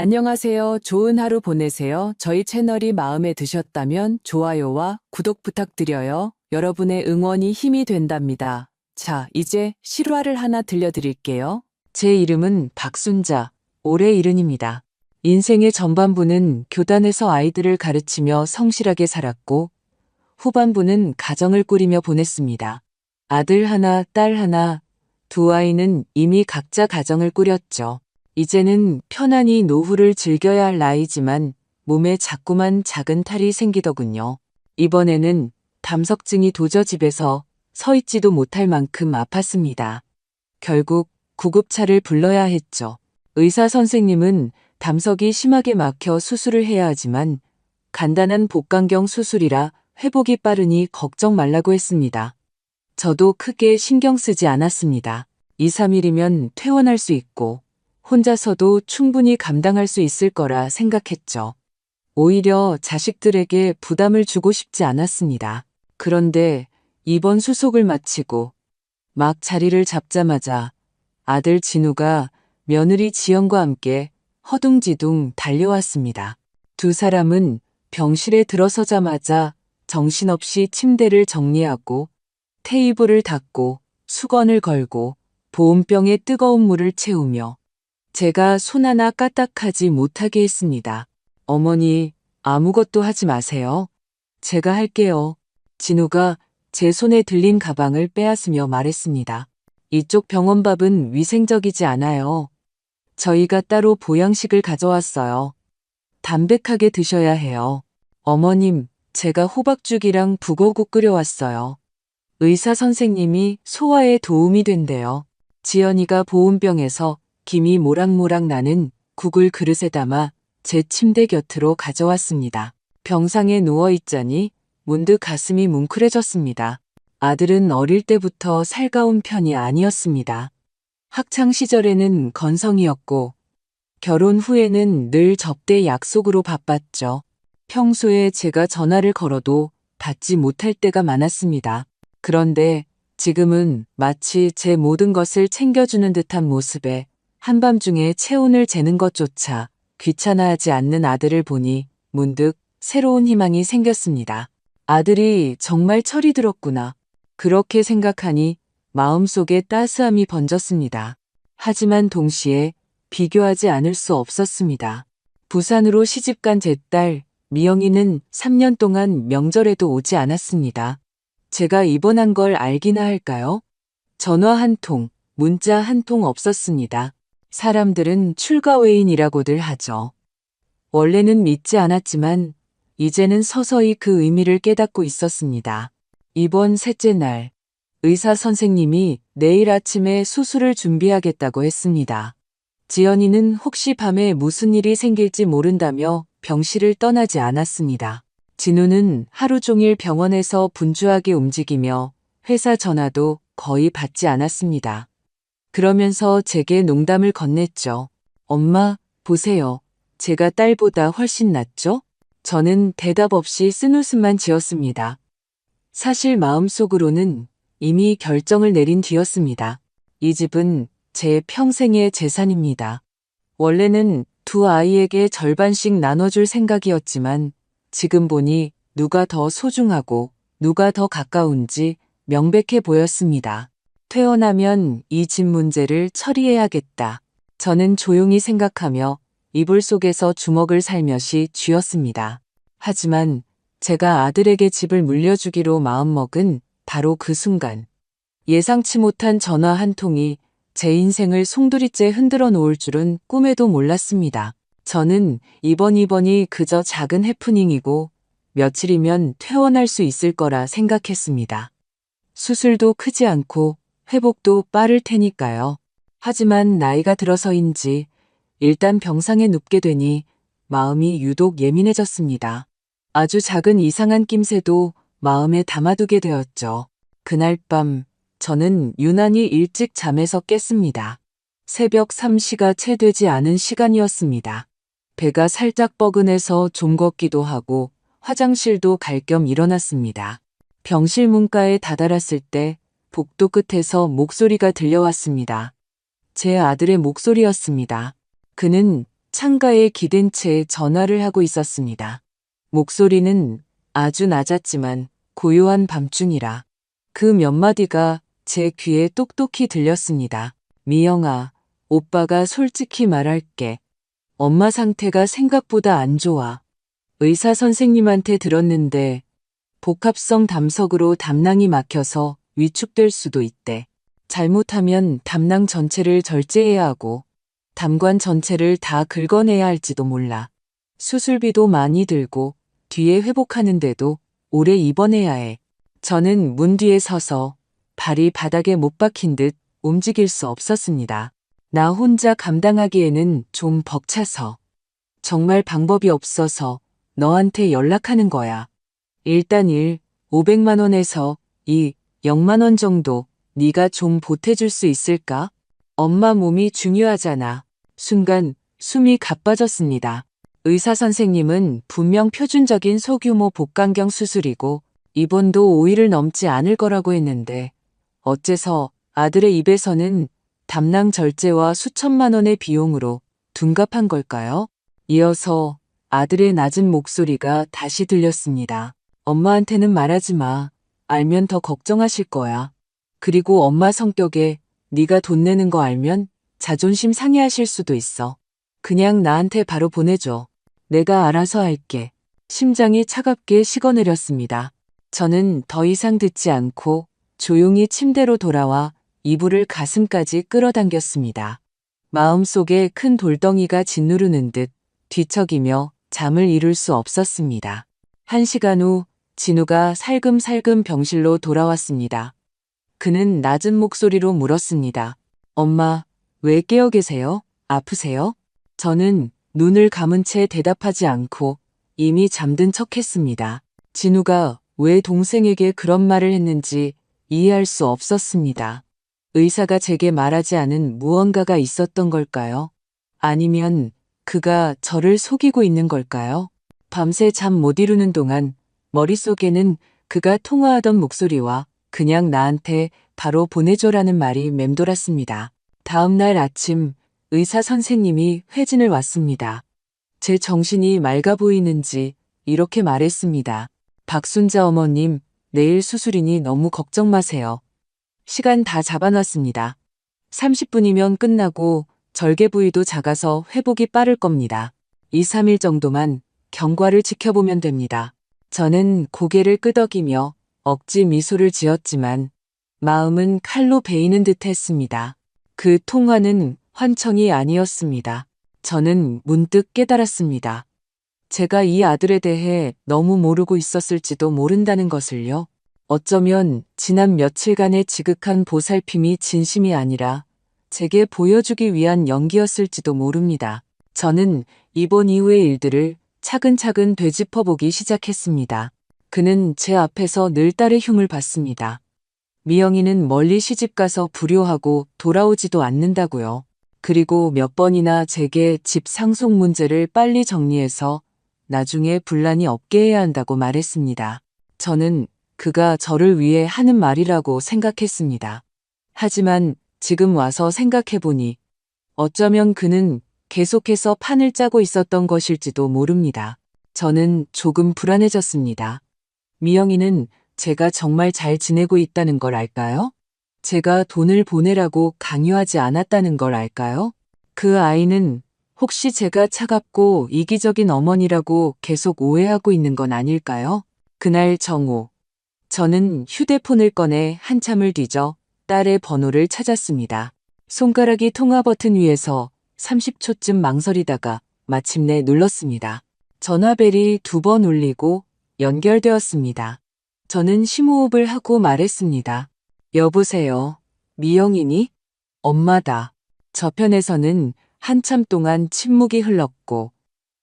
안녕하세요. 좋은 하루 보내세요. 저희 채널이 마음에 드셨다면 좋아요와 구독 부탁드려요. 여러분의 응원이 힘이 된답니다. 자, 이제 실화를 하나 들려드릴게요. 제 이름은 박순자, 올해 70입니다. 인생의 전반부는 교단에서 아이들을 가르치며 성실하게 살았고, 후반부는 가정을 꾸리며 보냈습니다. 아들 하나, 딸 하나, 두 아이는 이미 각자 가정을 꾸렸죠. 이제는 편안히 노후를 즐겨야 할 나이지만 몸에 자꾸만 작은 탈이 생기더군요. 이번에는 담석증이 도저 집에서 서 있지도 못할 만큼 아팠습니다. 결국 구급차를 불러야 했죠. 의사 선생님은 담석이 심하게 막혀 수술을 해야 하지만 간단한 복강경 수술이라 회복이 빠르니 걱정 말라고 했습니다. 저도 크게 신경 쓰지 않았습니다. 2, 3일이면 퇴원할 수 있고 혼자서도 충분히 감당할 수 있을 거라 생각했죠. 오히려 자식들에게 부담을 주고 싶지 않았습니다. 그런데 이번 수속을 마치고 막 자리를 잡자마자 아들 진우가 며느리 지연과 함께 허둥지둥 달려왔습니다. 두 사람은 병실에 들어서자마자 정신없이 침대를 정리하고 테이블을 닦고 수건을 걸고 보온병에 뜨거운 물을 채우며 제가 손 하나 까딱하지 못하게 했습니다. 어머니, 아무것도 하지 마세요. 제가 할게요. 진우가 제 손에 들린 가방을 빼앗으며 말했습니다. 이쪽 병원 밥은 위생적이지 않아요. 저희가 따로 보양식을 가져왔어요. 담백하게 드셔야 해요. 어머님, 제가 호박죽이랑 북어국 끓여왔어요. 의사 선생님이 소화에 도움이 된대요. 지연이가 보온병에서 김이 모락모락 나는 국을 그릇에 담아 제 침대 곁으로 가져왔습니다. 병상에 누워있자니 문득 가슴이 뭉클해졌습니다. 아들은 어릴 때부터 살가운 편이 아니었습니다. 학창 시절에는 건성이었고 결혼 후에는 늘 접대 약속으로 바빴죠. 평소에 제가 전화를 걸어도 받지 못할 때가 많았습니다. 그런데 지금은 마치 제 모든 것을 챙겨주는 듯한 모습에 한밤중에 체온을 재는 것조차 귀찮아하지 않는 아들을 보니 문득 새로운 희망이 생겼습니다. 아들이 정말 철이 들었구나. 그렇게 생각하니 마음속에 따스함이 번졌습니다. 하지만 동시에 비교하지 않을 수 없었습니다. 부산으로 시집간 제 딸 미영이는 3년 동안 명절에도 오지 않았습니다. 제가 입원한 걸 알기나 할까요? 전화 한 통, 문자 한 통 없었습니다. 사람들은 출가외인이라고들 하죠. 원래는 믿지 않았지만 이제는 서서히 그 의미를 깨닫고 있었습니다. 이번 셋째 날, 의사 선생님이 내일 아침에 수술을 준비하겠다고 했습니다. 지연이는 혹시 밤에 무슨 일이 생길지 모른다며 병실을 떠나지 않았습니다. 진우는 하루 종일 병원에서 분주하게 움직이며 회사 전화도 거의 받지 않았습니다. 그러면서 제게 농담을 건넸죠. 엄마, 보세요. 제가 딸보다 훨씬 낫죠? 저는 대답 없이 쓴웃음만 지었습니다. 사실 마음속으로는 이미 결정을 내린 뒤였습니다. 이 집은 제 평생의 재산입니다. 원래는 두 아이에게 절반씩 나눠줄 생각이었지만 지금 보니 누가 더 소중하고 누가 더 가까운지 명백해 보였습니다. 퇴원하면 이 집 문제를 처리해야겠다. 저는 조용히 생각하며 이불 속에서 주먹을 살며시 쥐었습니다. 하지만 제가 아들에게 집을 물려주기로 마음먹은 바로 그 순간 예상치 못한 전화 한 통이 제 인생을 송두리째 흔들어 놓을 줄은 꿈에도 몰랐습니다. 저는 이번이 그저 작은 해프닝이고 며칠이면 퇴원할 수 있을 거라 생각했습니다. 수술도 크지 않고 회복도 빠를 테니까요. 하지만 나이가 들어서인지 일단 병상에 눕게 되니 마음이 유독 예민해졌습니다. 아주 작은 이상한 낌새도 마음에 담아두게 되었죠. 그날 밤 저는 유난히 일찍 잠에서 깼습니다. 새벽 3시가 채 되지 않은 시간이었습니다. 배가 살짝 뻐근해서 좀 걷기도 하고 화장실도 갈 겸 일어났습니다. 병실 문가에 다다랐을 때 복도 끝에서 목소리가 들려왔습니다. 제 아들의 목소리였습니다. 그는 창가에 기댄 채 전화를 하고 있었습니다. 목소리는 아주 낮았지만 고요한 밤중이라 그 몇 마디가 제 귀에 똑똑히 들렸습니다. 미영아, 오빠가 솔직히 말할게. 엄마 상태가 생각보다 안 좋아. 의사 선생님한테 들었는데 복합성 담석으로 담낭이 막혀서 위축될 수도 있대. 잘못하면 담낭 전체를 절제해야 하고 담관 전체를 다 긁어내야 할지도 몰라. 수술비도 많이 들고 뒤에 회복하는데도 오래 입원해야 해. 저는 문 뒤에 서서 발이 바닥에 못 박힌 듯 움직일 수 없었습니다. 나 혼자 감당하기에는 좀 벅차서. 정말 방법이 없어서 너한테 연락하는 거야. 일단 500만 원에서 0만 원 정도 네가 좀 보태줄 수 있을까? 엄마 몸이 중요하잖아. 순간 숨이 가빠졌습니다. 의사 선생님은 분명 표준적인 소규모 복강경 수술이고 입원도 5일을 넘지 않을 거라고 했는데 어째서 아들의 입에서는 담낭 절제와 수천만 원의 비용으로 둔갑한 걸까요? 이어서 아들의 낮은 목소리가 다시 들렸습니다. 엄마한테는 말하지 마. 알면 더 걱정하실 거야. 그리고 엄마 성격에 네가 돈 내는 거 알면 자존심 상해하실 수도 있어. 그냥 나한테 바로 보내줘. 내가 알아서 할게. 심장이 차갑게 식어내렸습니다. 저는 더 이상 듣지 않고 조용히 침대로 돌아와 이불을 가슴까지 끌어당겼습니다. 마음속에 큰 돌덩이가 짓누르는 듯 뒤척이며 잠을 이룰 수 없었습니다. 1시간 후 진우가 살금살금 병실로 돌아왔습니다. 그는 낮은 목소리로 물었습니다. 엄마, 왜 깨어 계세요? 아프세요? 저는 눈을 감은 채 대답하지 않고 이미 잠든 척했습니다. 진우가 왜 동생에게 그런 말을 했는지 이해할 수 없었습니다. 의사가 제게 말하지 않은 무언가가 있었던 걸까요? 아니면 그가 저를 속이고 있는 걸까요? 밤새 잠 못 이루는 동안 머릿속에는 그가 통화하던 목소리와 그냥 나한테 바로 보내줘라는 말이 맴돌았습니다. 다음 날 아침 의사 선생님이 회진을 왔습니다. 제 정신이 맑아 보이는지 이렇게 말했습니다. 박순자 어머님, 내일 수술이니 너무 걱정 마세요. 시간 다 잡아놨습니다. 30분이면 끝나고 절개 부위도 작아서 회복이 빠를 겁니다. 2, 3일 정도만 경과를 지켜보면 됩니다. 저는 고개를 끄덕이며 억지 미소를 지었지만 마음은 칼로 베이는 듯 했습니다. 그 통화는 환청이 아니었습니다. 저는 문득 깨달았습니다. 제가 이 아들에 대해 너무 모르고 있었을지도 모른다는 것을요. 어쩌면 지난 며칠간의 지극한 보살핌이 진심이 아니라 제게 보여주기 위한 연기였을지도 모릅니다. 저는 입원 이후의 일들을 차근차근 되짚어보기 시작했습니다. 그는 제 앞에서 늘 딸의 흉을 봤습니다. 미영이는 멀리 시집가서 불효하고 돌아오지도 않는다고요. 그리고 몇 번이나 제게 집 상속 문제를 빨리 정리해서 나중에 분란이 없게 해야 한다고 말했습니다. 저는 그가 저를 위해 하는 말이라고 생각했습니다. 하지만 지금 와서 생각해보니 어쩌면 그는 계속해서 판을 짜고 있었던 것일지도 모릅니다. 저는 조금 불안해졌습니다. 미영이는 제가 정말 잘 지내고 있다는 걸 알까요? 제가 돈을 보내라고 강요하지 않았다는 걸 알까요? 그 아이는 혹시 제가 차갑고 이기적인 어머니라고 계속 오해하고 있는 건 아닐까요? 그날 정오, 저는 휴대폰을 꺼내 한참을 뒤져 딸의 번호를 찾았습니다. 손가락이 통화 버튼 위에서 30초쯤 망설이다가 마침내 눌렀습니다. 전화벨이 2번 울리고 연결되었습니다. 저는 심호흡을 하고 말했습니다. 여보세요. 미영이니? 엄마다. 저편에서는 한참 동안 침묵이 흘렀고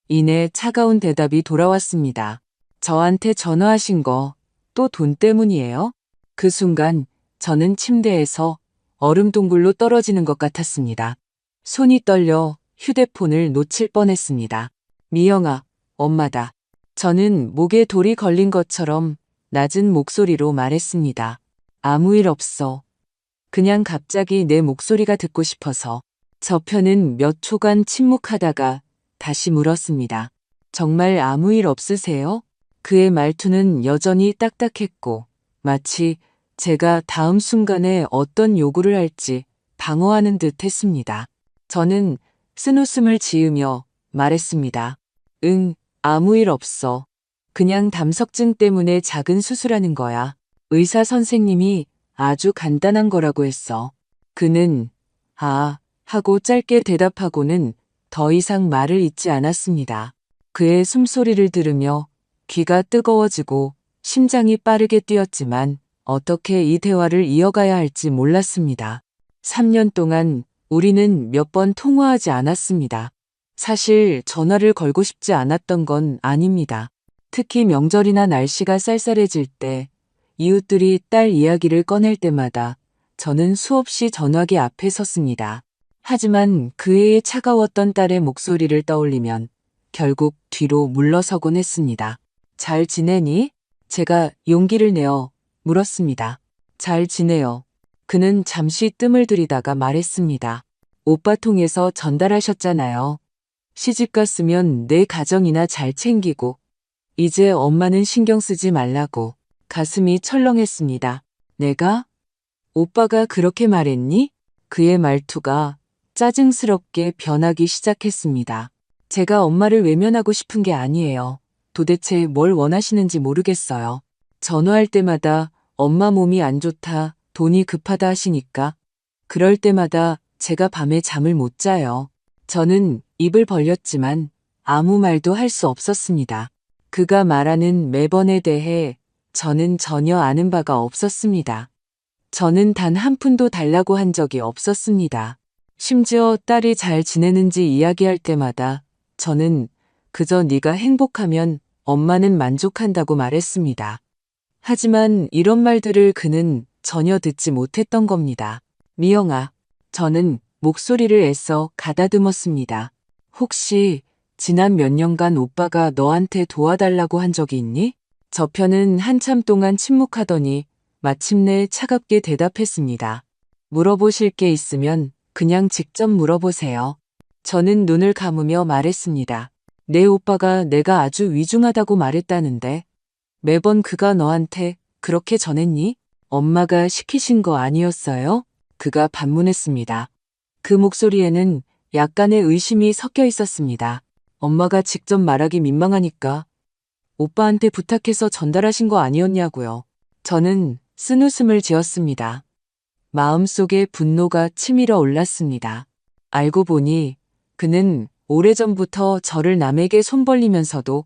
이내 차가운 대답이 돌아왔습니다. 저한테 전화하신 거 또 돈 때문이에요? 그 순간 저는 침대에서 얼음 동굴로 떨어지는 것 같았습니다. 손이 떨려 휴대폰을 놓칠 뻔했습니다. 미영아, 엄마다. 저는 목에 돌이 걸린 것처럼 낮은 목소리로 말했습니다. 아무 일 없어. 그냥 갑자기 내 목소리가 듣고 싶어서. 저편은 몇 초간 침묵하다가 다시 물었습니다. 정말 아무 일 없으세요? 그의 말투는 여전히 딱딱했고 마치 제가 다음 순간에 어떤 요구를 할지 방어하는 듯 했습니다. 저는 쓴웃음을 지으며 말했습니다. 응, 아무 일 없어. 그냥 담석증 때문에 작은 수술하는 거야. 의사 선생님이 아주 간단한 거라고 했어. 그는 하고 짧게 대답하고는 더 이상 말을 잇지 않았습니다. 그의 숨소리를 들으며 귀가 뜨거워지고 심장이 빠르게 뛰었지만 어떻게 이 대화를 이어가야 할지 몰랐습니다. 3년 동안 우리는 몇 번 통화하지 않았습니다. 사실 전화를 걸고 싶지 않았던 건 아닙니다. 특히 명절이나 날씨가 쌀쌀해질 때 이웃들이 딸 이야기를 꺼낼 때마다 저는 수없이 전화기 앞에 섰습니다. 하지만 그 해에 차가웠던 딸의 목소리를 떠올리면 결국 뒤로 물러서곤 했습니다. 잘 지내니? 제가 용기를 내어 물었습니다. 잘 지내요. 그는 잠시 뜸을 들이다가 말했습니다. 오빠 통해서 전달하셨잖아요. 시집 갔으면 내 가정이나 잘 챙기고 이제 엄마는 신경 쓰지 말라고. 가슴이 철렁했습니다. 내가? 오빠가 그렇게 말했니? 그의 말투가 짜증스럽게 변하기 시작했습니다. 제가 엄마를 외면하고 싶은 게 아니에요. 도대체 뭘 원하시는지 모르겠어요. 전화할 때마다 엄마 몸이 안 좋다, 돈이 급하다 하시니까 그럴 때마다 제가 밤에 잠을 못 자요. 저는 입을 벌렸지만 아무 말도 할 수 없었습니다. 그가 말하는 매번에 대해 저는 전혀 아는 바가 없었습니다. 저는 단 한 푼도 달라고 한 적이 없었습니다. 심지어 딸이 잘 지내는지 이야기할 때마다 저는 그저 네가 행복하면 엄마는 만족한다고 말했습니다. 하지만 이런 말들을 그는 전혀 듣지 못했던 겁니다. 미영아, 저는 목소리를 애써 가다듬었습니다. 혹시 지난 몇 년간 오빠가 너한테 도와달라고 한 적이 있니? 저편은 한참 동안 침묵하더니 마침내 차갑게 대답했습니다. 물어보실 게 있으면 그냥 직접 물어보세요. 저는 눈을 감으며 말했습니다. 내 오빠가 내가 아주 위중하다고 말했다는데 매번 그가 너한테 그렇게 전했니? 엄마가 시키신 거 아니었어요? 그가 반문했습니다. 그 목소리에는 약간의 의심이 섞여 있었습니다. 엄마가 직접 말하기 민망하니까 오빠한테 부탁해서 전달하신 거 아니었냐고요. 저는 쓴웃음을 지었습니다. 마음속에 분노가 치밀어 올랐습니다. 알고 보니 그는 오래전부터 저를 남에게 손 벌리면서도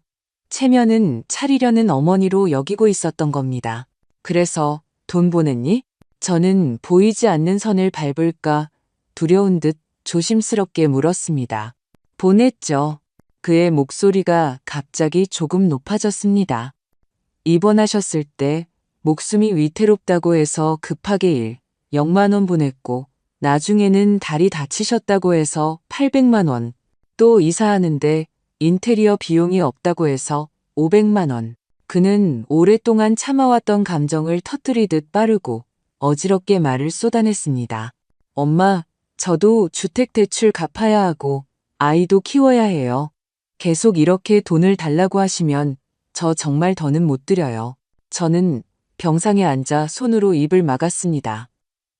체면은 차리려는 어머니로 여기고 있었던 겁니다. 그래서 돈 보냈니? 저는 보이지 않는 선을 밟을까 두려운 듯 조심스럽게 물었습니다. 보냈죠. 그의 목소리가 갑자기 조금 높아졌습니다. 입원하셨을 때 목숨이 위태롭다고 해서 급하게 0만 원 보냈고 나중에는 다리 다치셨다고 해서 800만 원, 또 이사하는데 인테리어 비용이 없다고 해서 500만 원. 그는 오랫동안 참아왔던 감정을 터뜨리듯 빠르고 어지럽게 말을 쏟아냈습니다. 엄마, 저도 주택대출 갚아야 하고 아이도 키워야 해요. 계속 이렇게 돈을 달라고 하시면 저 정말 더는 못 드려요. 저는 병상에 앉아 손으로 입을 막았습니다.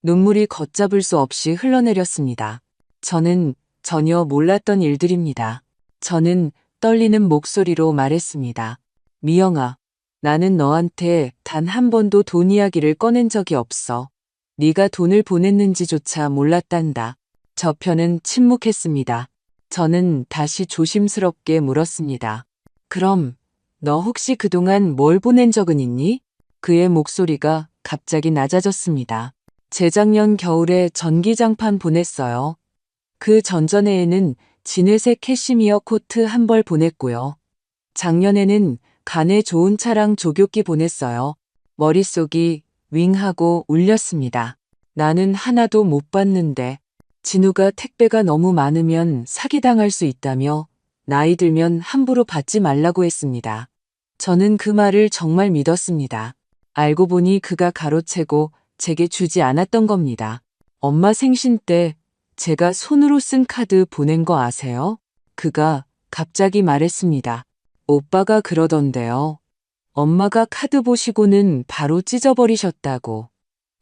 눈물이 걷잡을 수 없이 흘러내렸습니다. 저는 전혀 몰랐던 일들입니다. 저는 떨리는 목소리로 말했습니다. 미영아, 나는 너한테 단 한 번도 돈 이야기를 꺼낸 적이 없어. 네가 돈을 보냈는지조차 몰랐단다. 저편은 침묵했습니다. 저는 다시 조심스럽게 물었습니다. 그럼 너 혹시 그동안 뭘 보낸 적은 있니? 그의 목소리가 갑자기 낮아졌습니다. 재작년 겨울에 전기장판 보냈어요. 그 전전해에는 진회색 캐시미어 코트 한 벌 보냈고요. 작년에는 간에 좋은 차랑 조교기 보냈어요. 머릿속이 윙하고 울렸습니다. 나는 하나도 못 받는데 진우가 택배가 너무 많으면 사기당할 수 있다며 나이 들면 함부로 받지 말라고 했습니다. 저는 그 말을 정말 믿었습니다. 알고 보니 그가 가로채고 제게 주지 않았던 겁니다. 엄마 생신 때 제가 손으로 쓴 카드 보낸 거 아세요? 그가 갑자기 말했습니다. 오빠가 그러던데요. 엄마가 카드 보시고는 바로 찢어버리셨다고.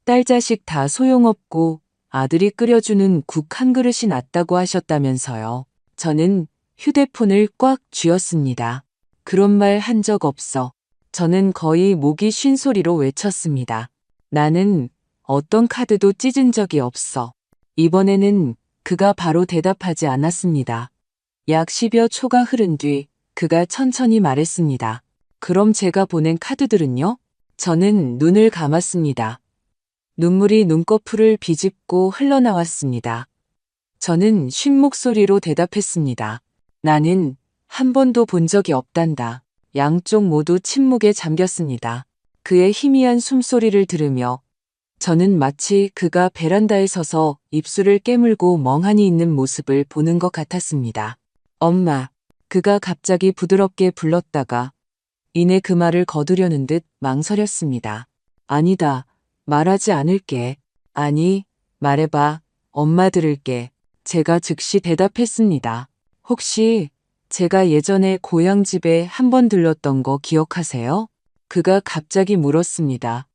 딸 자식 다 소용없고 아들이 끓여주는 국 한 그릇이 낫다고 하셨다면서요. 저는 휴대폰을 꽉 쥐었습니다. 그런 말 한 적 없어. 저는 거의 목이 쉰 소리로 외쳤습니다. 나는 어떤 카드도 찢은 적이 없어. 이번에는 그가 바로 대답하지 않았습니다. 약 10여 초가 흐른 뒤 그가 천천히 말했습니다. 그럼 제가 보낸 카드들은요? 저는 눈을 감았습니다. 눈물이 눈꺼풀을 비집고 흘러나왔습니다. 저는 쉰 목소리로 대답했습니다. 나는 한 번도 본 적이 없단다. 양쪽 모두 침묵에 잠겼습니다. 그의 희미한 숨소리를 들으며 저는 마치 그가 베란다에 서서 입술을 깨물고 멍하니 있는 모습을 보는 것 같았습니다. 엄마, 그가 갑자기 부드럽게 불렀다가 이내 그 말을 거두려는 듯 망설였습니다. 아니다, 말하지 않을게. 아니, 말해봐. 엄마 들을게. 제가 즉시 대답했습니다. 혹시 제가 예전에 고향집에 한 번 들렀던 거 기억하세요? 그가 갑자기 물었습니다.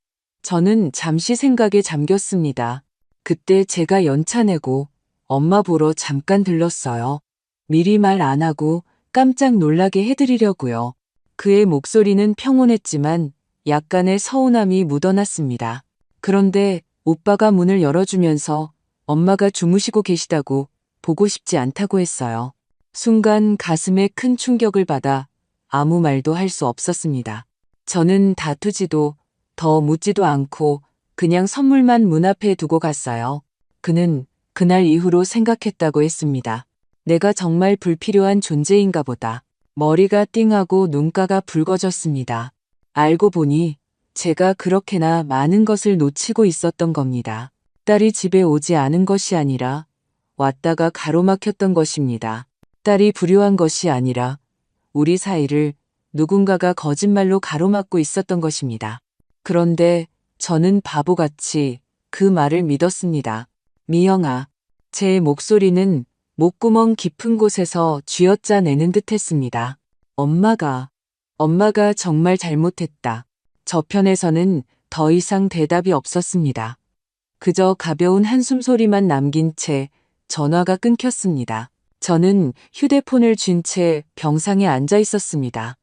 저는 잠시 생각에 잠겼습니다. 그때 제가 연차 내고 엄마 보러 잠깐 들렀어요. 미리 말 안 하고 깜짝 놀라게 해드리려고요. 그의 목소리는 평온했지만 약간의 서운함이 묻어났습니다. 그런데 오빠가 문을 열어주면서 엄마가 주무시고 계시다고 보고 싶지 않다고 했어요. 순간 가슴에 큰 충격을 받아 아무 말도 할 수 없었습니다. 저는 다투지도 더 묻지도 않고 그냥 선물만 문 앞에 두고 갔어요. 그는 그날 이후로 생각했다고 했습니다. 내가 정말 불필요한 존재인가 보다. 머리가 띵하고 눈가가 붉어졌습니다. 알고 보니 제가 그렇게나 많은 것을 놓치고 있었던 겁니다. 딸이 집에 오지 않은 것이 아니라 왔다가 가로막혔던 것입니다. 딸이 불효한 것이 아니라 우리 사이를 누군가가 거짓말로 가로막고 있었던 것입니다. 그런데 저는 바보같이 그 말을 믿었습니다. 미영아, 제 목소리는 목구멍 깊은 곳에서 쥐어짜내는 듯 했습니다. 엄마가 정말 잘못했다. 저편에서는 더 이상 대답이 없었습니다. 그저 가벼운 한숨 소리만 남긴 채 전화가 끊겼습니다. 저는 휴대폰을 쥔 채 병상에 앉아 있었습니다.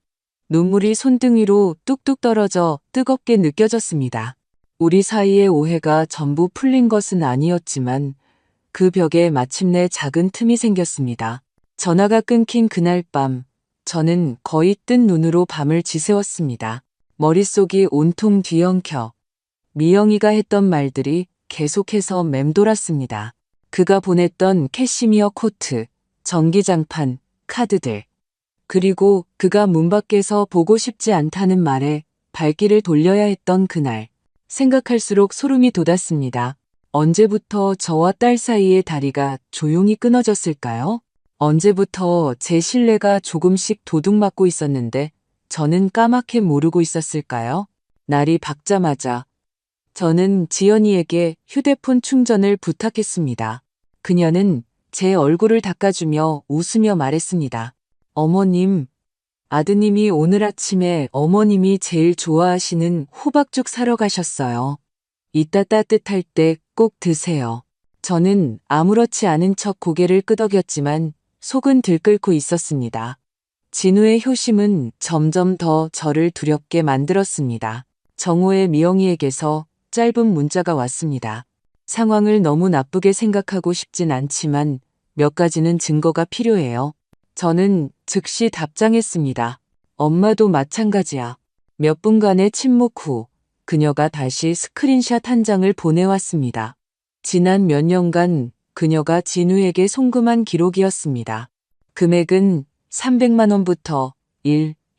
눈물이 손등 위로 뚝뚝 떨어져 뜨겁게 느껴졌습니다. 우리 사이의 오해가 전부 풀린 것은 아니었지만 그 벽에 마침내 작은 틈이 생겼습니다. 전화가 끊긴 그날 밤, 저는 거의 뜬 눈으로 밤을 지새웠습니다. 머릿속이 온통 뒤엉켜 미영이가 했던 말들이 계속해서 맴돌았습니다. 그가 보냈던 캐시미어 코트, 전기장판, 카드들. 그리고 그가 문 밖에서 보고 싶지 않다는 말에 발길을 돌려야 했던 그날. 생각할수록 소름이 돋았습니다. 언제부터 저와 딸 사이의 다리가 조용히 끊어졌을까요? 언제부터 제 신뢰가 조금씩 도둑맞고 있었는데 저는 까맣게 모르고 있었을까요? 날이 밝자마자 저는 지연이에게 휴대폰 충전을 부탁했습니다. 그녀는 제 얼굴을 닦아주며 웃으며 말했습니다. 어머님, 아드님이 오늘 아침에 어머님이 제일 좋아하시는 호박죽 사러 가셨어요. 이따 따뜻할 때 꼭 드세요. 저는 아무렇지 않은 척 고개를 끄덕였지만 속은 들끓고 있었습니다. 진우의 효심은 점점 더 저를 두렵게 만들었습니다. 정오에 미영이에게서 짧은 문자가 왔습니다. 상황을 너무 나쁘게 생각하고 싶진 않지만 몇 가지는 증거가 필요해요. 저는 즉시 답장했습니다. 엄마도 마찬가지야. 몇 분간의 침묵 후 그녀가 다시 스크린샷 한 장을 보내왔습니다. 지난 몇 년간 그녀가 진우에게 송금한 기록이었습니다. 금액은 300만 원부터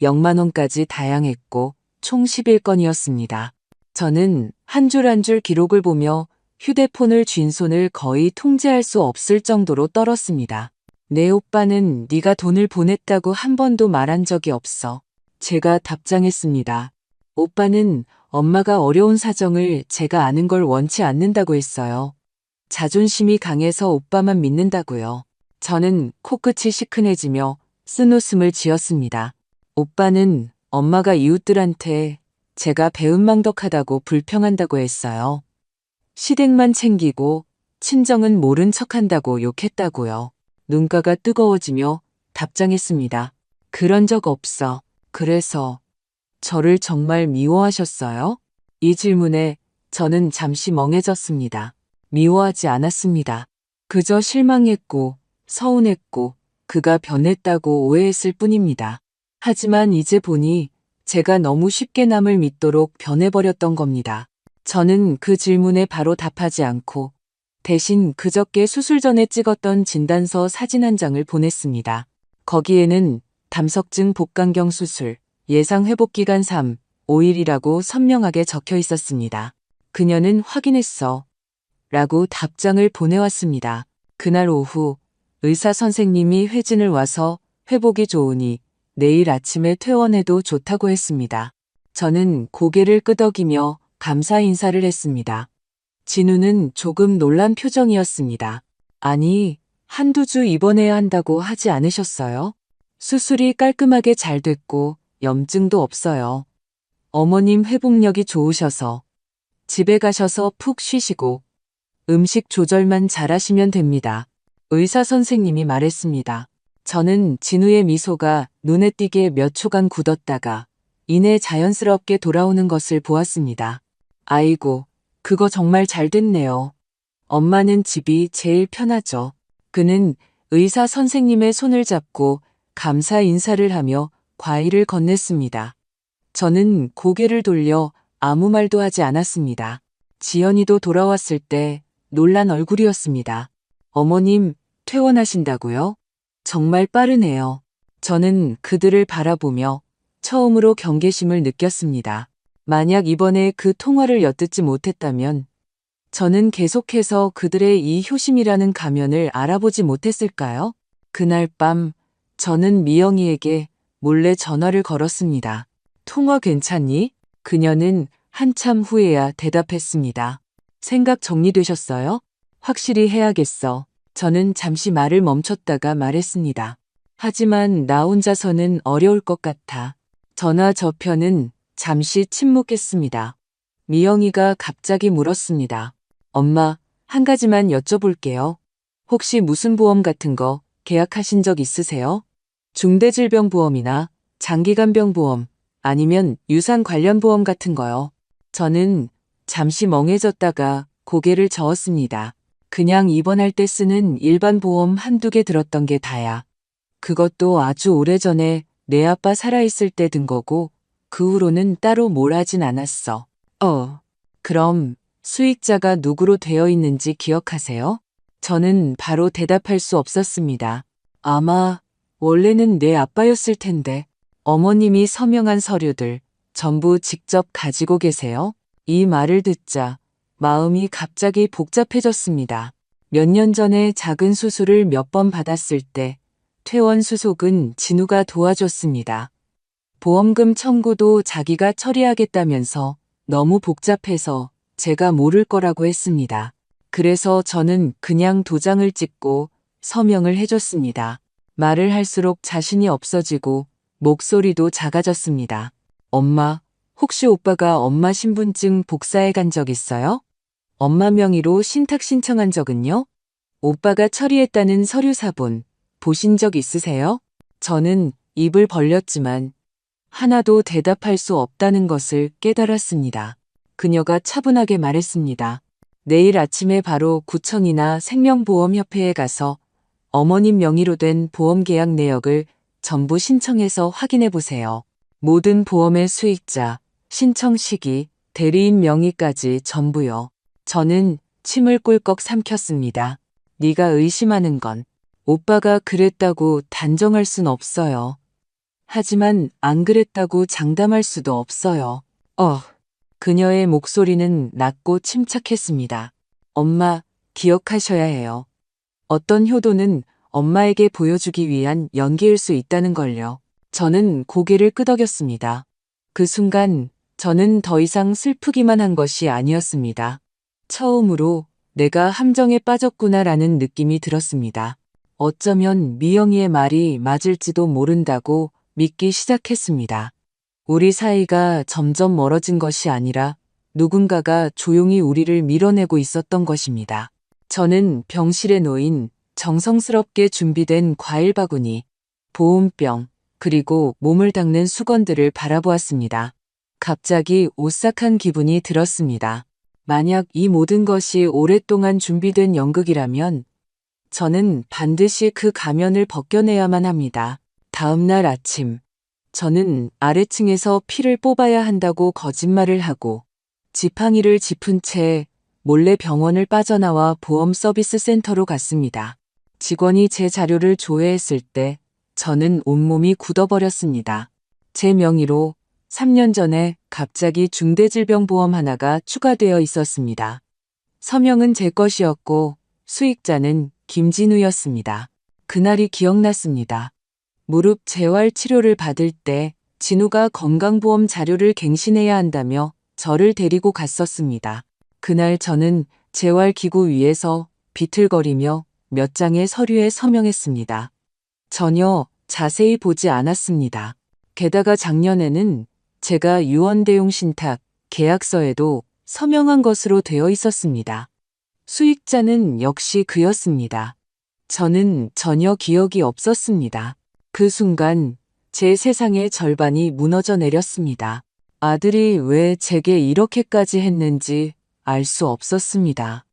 0만 원까지 다양했고 총 11건이었습니다. 저는 한 줄 한 줄 기록을 보며 휴대폰을 쥔 손을 거의 통제할 수 없을 정도로 떨었습니다. 내 오빠는 네가 돈을 보냈다고 한 번도 말한 적이 없어. 제가 답장했습니다. 오빠는 엄마가 어려운 사정을 제가 아는 걸 원치 않는다고 했어요. 자존심이 강해서 오빠만 믿는다고요. 저는 코끝이 시큰해지며 쓴웃음을 지었습니다. 오빠는 엄마가 이웃들한테 제가 배은망덕하다고 불평한다고 했어요. 시댁만 챙기고 친정은 모른 척한다고 욕했다고요. 눈가가 뜨거워지며 답장했습니다. 그런 적 없어. 그래서 저를 정말 미워하셨어요? 이 질문에 저는 잠시 멍해졌습니다. 미워하지 않았습니다. 그저 실망했고 서운했고 그가 변했다고 오해했을 뿐입니다. 하지만 이제 보니 제가 너무 쉽게 남을 믿도록 변해버렸던 겁니다. 저는 그 질문에 바로 답하지 않고 대신 그저께 수술 전에 찍었던 진단서 사진 한 장을 보냈습니다. 거기에는 담석증 복강경 수술, 예상 회복기간 3, 5일이라고 선명하게 적혀 있었습니다. 그녀는 확인했어. 라고 답장을 보내왔습니다. 그날 오후 의사 선생님이 회진을 와서 회복이 좋으니 내일 아침에 퇴원해도 좋다고 했습니다. 저는 고개를 끄덕이며 감사 인사를 했습니다. 진우는 조금 놀란 표정이었습니다. 아니, 한두 주 입원해야 한다고 하지 않으셨어요? 수술이 깔끔하게 잘 됐고 염증도 없어요. 어머님 회복력이 좋으셔서 집에 가셔서 푹 쉬시고 음식 조절만 잘하시면 됩니다. 의사 선생님이 말했습니다. 저는 진우의 미소가 눈에 띄게 몇 초간 굳었다가 이내 자연스럽게 돌아오는 것을 보았습니다. 아이고, 그거 정말 잘 됐네요. 엄마는 집이 제일 편하죠. 그는 의사 선생님의 손을 잡고 감사 인사를 하며 과일을 건넸습니다. 저는 고개를 돌려 아무 말도 하지 않았습니다. 지연이도 돌아왔을 때 놀란 얼굴이었습니다. 어머님, 퇴원하신다고요? 정말 빠르네요. 저는 그들을 바라보며 처음으로 경계심을 느꼈습니다. 만약 이번에 그 통화를 엿듣지 못했다면 저는 계속해서 그들의 이 효심이라는 가면을 알아보지 못했을까요? 그날 밤 저는 미영이에게 몰래 전화를 걸었습니다. 통화 괜찮니? 그녀는 한참 후에야 대답했습니다. 생각 정리되셨어요? 확실히 해야겠어. 저는 잠시 말을 멈췄다가 말했습니다. 하지만 나 혼자서는 어려울 것 같아. 전화 저편은 잠시 침묵했습니다. 미영이가 갑자기 물었습니다. 엄마, 한 가지만 여쭤볼게요. 혹시 무슨 보험 같은 거 계약하신 적 있으세요? 중대질병보험이나 장기간병보험, 아니면 유산 관련 보험 같은 거요. 저는 잠시 멍해졌다가 고개를 저었습니다. 그냥 입원할 때 쓰는 일반 보험 한두 개 들었던 게 다야. 그것도 아주 오래전에 내 아빠 살아있을 때 든 거고 그 후로는 따로 뭘 하진 않았어. 그럼 수익자가 누구로 되어 있는지 기억하세요? 저는 바로 대답할 수 없었습니다. 아마 원래는 내 아빠였을 텐데 어머님이 서명한 서류들 전부 직접 가지고 계세요? 이 말을 듣자 마음이 갑자기 복잡해졌습니다. 몇 년 전에 작은 수술을 몇 번 받았을 때 퇴원 수속은 진우가 도와줬습니다. 보험금 청구도 자기가 처리하겠다면서 너무 복잡해서 제가 모를 거라고 했습니다. 그래서 저는 그냥 도장을 찍고 서명을 해줬습니다. 말을 할수록 자신이 없어지고 목소리도 작아졌습니다. 엄마, 혹시 오빠가 엄마 신분증 복사해 간 적 있어요? 엄마 명의로 신탁 신청한 적은요? 오빠가 처리했다는 서류사본 보신 적 있으세요? 저는 입을 벌렸지만 하나도 대답할 수 없다는 것을 깨달았습니다. 그녀가 차분하게 말했습니다. 내일 아침에 바로 구청이나 생명보험협회에 가서 어머님 명의로 된 보험계약 내역을 전부 신청해서 확인해 보세요. 모든 보험의 수익자, 신청 시기, 대리인 명의까지 전부요. 저는 침을 꿀꺽 삼켰습니다. 네가 의심하는 건 오빠가 그랬다고 단정할 순 없어요. 하지만 안 그랬다고 장담할 수도 없어요. 그녀의 목소리는 낮고 침착했습니다. 엄마, 기억하셔야 해요. 어떤 효도는 엄마에게 보여주기 위한 연기일 수 있다는 걸요. 저는 고개를 끄덕였습니다. 그 순간 저는 더 이상 슬프기만 한 것이 아니었습니다. 처음으로 내가 함정에 빠졌구나라는 느낌이 들었습니다. 어쩌면 미영이의 말이 맞을지도 모른다고 믿기 시작했습니다. 우리 사이가 점점 멀어진 것이 아니라 누군가가 조용히 우리를 밀어내고 있었던 것입니다. 저는 병실에 놓인 정성스럽게 준비된 과일 바구니, 보온병, 그리고 몸을 닦는 수건들을 바라보았습니다. 갑자기 오싹한 기분이 들었습니다. 만약 이 모든 것이 오랫동안 준비된 연극이라면 저는 반드시 그 가면을 벗겨내야만 합니다. 다음 날 아침, 저는 아래층에서 피를 뽑아야 한다고 거짓말을 하고 지팡이를 짚은 채 몰래 병원을 빠져나와 보험 서비스 센터로 갔습니다. 직원이 제 자료를 조회했을 때 저는 온몸이 굳어버렸습니다. 제 명의로 3년 전에 갑자기 중대질병보험 하나가 추가되어 있었습니다. 서명은 제 것이었고 수익자는 김진우였습니다. 그날이 기억났습니다. 무릎 재활 치료를 받을 때 진우가 건강보험 자료를 갱신해야 한다며 저를 데리고 갔었습니다. 그날 저는 재활기구 위에서 비틀거리며 몇 장의 서류에 서명했습니다. 전혀 자세히 보지 않았습니다. 게다가 작년에는 제가 유언대용 신탁 계약서에도 서명한 것으로 되어 있었습니다. 수익자는 역시 그였습니다. 저는 전혀 기억이 없었습니다. 그 순간 제 세상의 절반이 무너져 내렸습니다. 아들이 왜 제게 이렇게까지 했는지 알 수 없었습니다.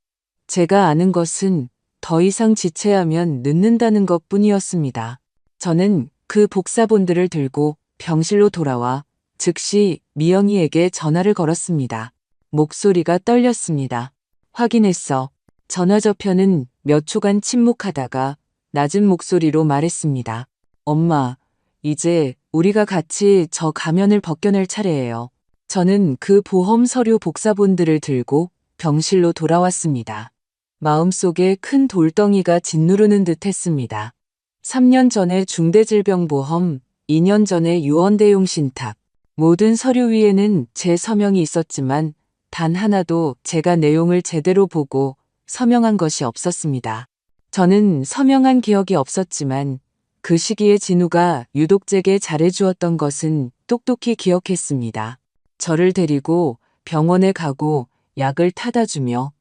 제가 아는 것은 더 이상 지체하면 늦는다는 것뿐이었습니다. 저는 그 복사본들을 들고 병실로 돌아와 즉시 미영이에게 전화를 걸었습니다. 목소리가 떨렸습니다. 확인했어. 전화 저편은 몇 초간 침묵하다가 낮은 목소리로 말했습니다. 엄마, 이제 우리가 같이 저 가면을 벗겨낼 차례예요. 저는 그 보험 서류 복사본들을 들고 병실로 돌아왔습니다. 마음속에 큰 돌덩이가 짓누르는 듯 했습니다. 3년 전에 중대질병보험, 2년 전에 유언대용 신탁. 모든 서류 위에는 제 서명이 있었지만 단 하나도 제가 내용을 제대로 보고 서명한 것이 없었습니다. 저는 서명한 기억이 없었지만 그 시기에 진우가 유독 제게 잘해주었던 것은 똑똑히 기억했습니다. 저를 데리고 병원에 가고 약을 타다 주며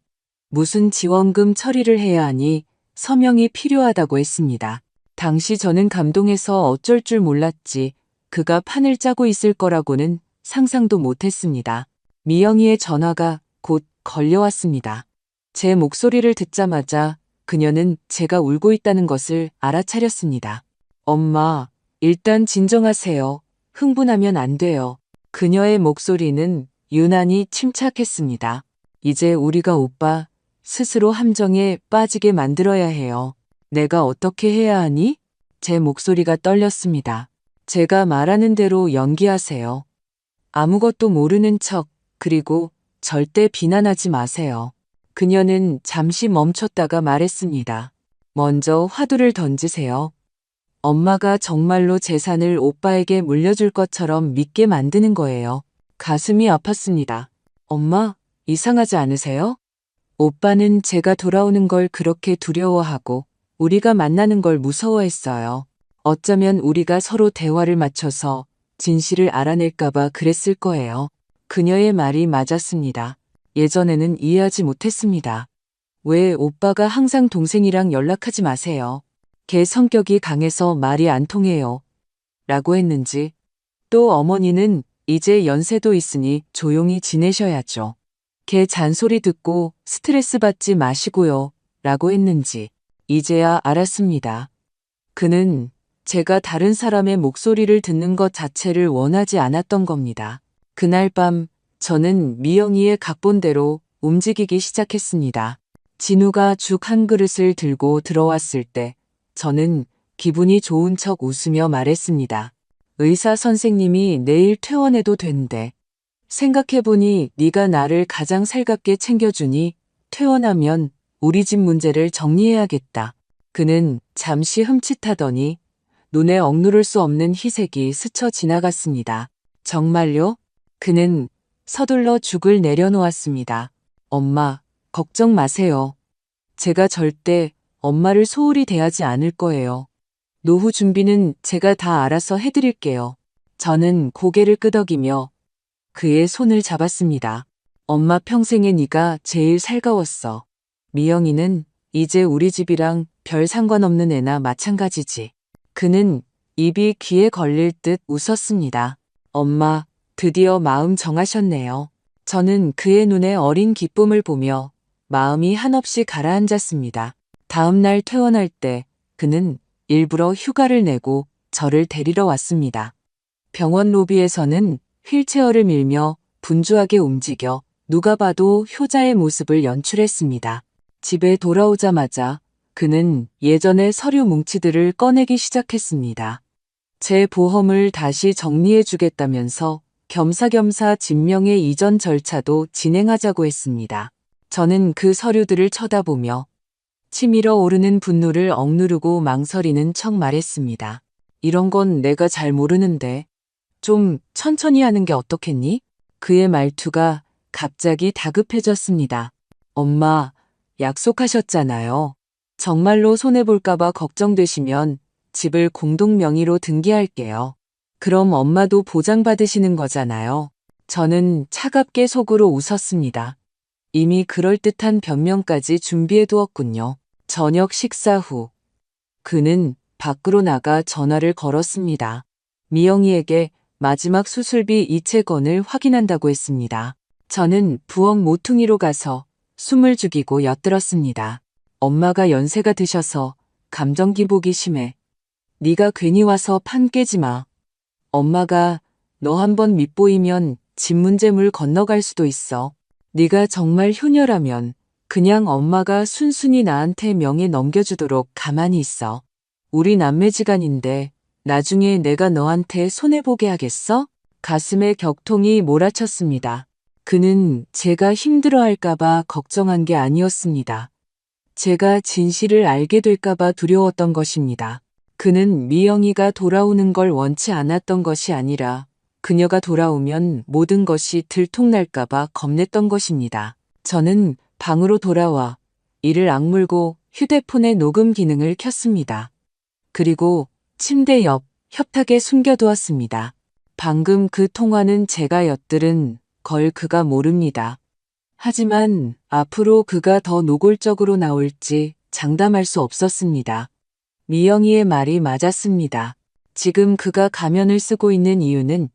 무슨 지원금 처리를 해야 하니 서명이 필요하다고 했습니다. 당시 저는 감동해서 어쩔 줄 몰랐지 그가 판을 짜고 있을 거라고는 상상도 못했습니다. 미영이의 전화가 곧 걸려왔습니다. 제 목소리를 듣자마자 그녀는 제가 울고 있다는 것을 알아차렸습니다. 엄마, 일단 진정하세요. 흥분하면 안 돼요. 그녀의 목소리는 유난히 침착했습니다. 이제 우리가 오빠 스스로 함정에 빠지게 만들어야 해요. 내가 어떻게 해야 하니? 제 목소리가 떨렸습니다. 제가 말하는 대로 연기하세요. 아무것도 모르는 척, 그리고 절대 비난하지 마세요. 그녀는 잠시 멈췄다가 말했습니다. 먼저 화두를 던지세요. 엄마가 정말로 재산을 오빠에게 물려줄 것처럼 믿게 만드는 거예요. 가슴이 아팠습니다. 엄마, 이상하지 않으세요? 오빠는 제가 돌아오는 걸 그렇게 두려워하고 우리가 만나는 걸 무서워했어요. 어쩌면 우리가 서로 대화를 맞춰서 진실을 알아낼까봐 그랬을 거예요. 그녀의 말이 맞았습니다. 예전에는 이해하지 못했습니다. 왜 오빠가 항상 동생이랑 연락하지 마세요. 걔 성격이 강해서 말이 안 통해요. 라고 했는지, 또 어머니는 이제 연세도 있으니 조용히 지내셔야죠. 걔 잔소리 듣고 스트레스 받지 마시고요. 라고 했는지, 이제야 알았습니다. 그는 제가 다른 사람의 목소리를 듣는 것 자체를 원하지 않았던 겁니다. 그날 밤 저는 미영이의 각본대로 움직이기 시작했습니다. 진우가 죽 한 그릇을 들고 들어왔을 때 저는 기분이 좋은 척 웃으며 말했습니다. 의사 선생님이 내일 퇴원해도 된대. 생각해보니 네가 나를 가장 살갑게 챙겨주니 퇴원하면 우리 집 문제를 정리해야겠다. 그는 잠시 흠칫하더니 눈에 억누를 수 없는 희색이 스쳐 지나갔습니다. 정말요? 그는 서둘러 죽을 내려놓았습니다. 엄마, 걱정 마세요. 제가 절대 엄마를 소홀히 대하지 않을 거예요. 노후 준비는 제가 다 알아서 해드릴게요. 저는 고개를 끄덕이며 그의 손을 잡았습니다. 엄마 평생에 네가 제일 살가웠어. 미영이는 이제 우리 집이랑 별 상관없는 애나 마찬가지지. 그는 입이 귀에 걸릴 듯 웃었습니다. 엄마, 드디어 마음 정하셨네요. 저는 그의 눈에 어린 기쁨을 보며 마음이 한없이 가라앉았습니다. 다음 날 퇴원할 때 그는 일부러 휴가를 내고 저를 데리러 왔습니다. 병원 로비에서는 휠체어를 밀며 분주하게 움직여 누가 봐도 효자의 모습을 연출했습니다. 집에 돌아오자마자 그는 예전의 서류 뭉치들을 꺼내기 시작했습니다. 제 보험을 다시 정리해 주겠다면서 겸사겸사 진명의 이전 절차도 진행하자고 했습니다. 저는 그 서류들을 쳐다보며 치밀어 오르는 분노를 억누르고 망설이는 척 말했습니다. 이런 건 내가 잘 모르는데 좀 천천히 하는 게 어떻겠니? 그의 말투가 갑자기 다급해졌습니다. 엄마, 약속하셨잖아요. 정말로 손해볼까봐 걱정되시면 집을 공동 명의로 등기할게요. 그럼 엄마도 보장받으시는 거잖아요. 저는 차갑게 속으로 웃었습니다. 이미 그럴듯한 변명까지 준비해 두었군요. 저녁 식사 후 그는 밖으로 나가 전화를 걸었습니다. 미영이에게 마지막 수술비 이체권을 확인한다고 했습니다. 저는 부엌 모퉁이로 가서 숨을 죽이고 엿들었습니다. 엄마가 연세가 드셔서 감정 기복이 심해. 네가 괜히 와서 판 깨지 마. 엄마가 너 한번 밉보이면 집 문제 물 건너갈 수도 있어. 네가 정말 효녀라면 그냥 엄마가 순순히 나한테 명예 넘겨주도록 가만히 있어. 우리 남매지간인데 나중에 내가 너한테 손해보게 하겠어? 가슴에 격통이 몰아쳤습니다. 그는 제가 힘들어할까봐 걱정한 게 아니었습니다. 제가 진실을 알게 될까봐 두려웠던 것입니다. 그는 미영이가 돌아오는 걸 원치 않았던 것이 아니라 그녀가 돌아오면 모든 것이 들통날까봐 겁냈던 것입니다. 저는 방으로 돌아와 이를 악물고 휴대폰의 녹음 기능을 켰습니다. 그리고 침대 옆 협탁에 숨겨두었습니다. 방금 그 통화는 제가 엿들은 걸 그가 모릅니다. 하지만 앞으로 그가 더 노골적으로 나올지 장담할 수 없었습니다. 미영이의 말이 맞았습니다. 지금 그가 가면을 쓰고 있는 이유는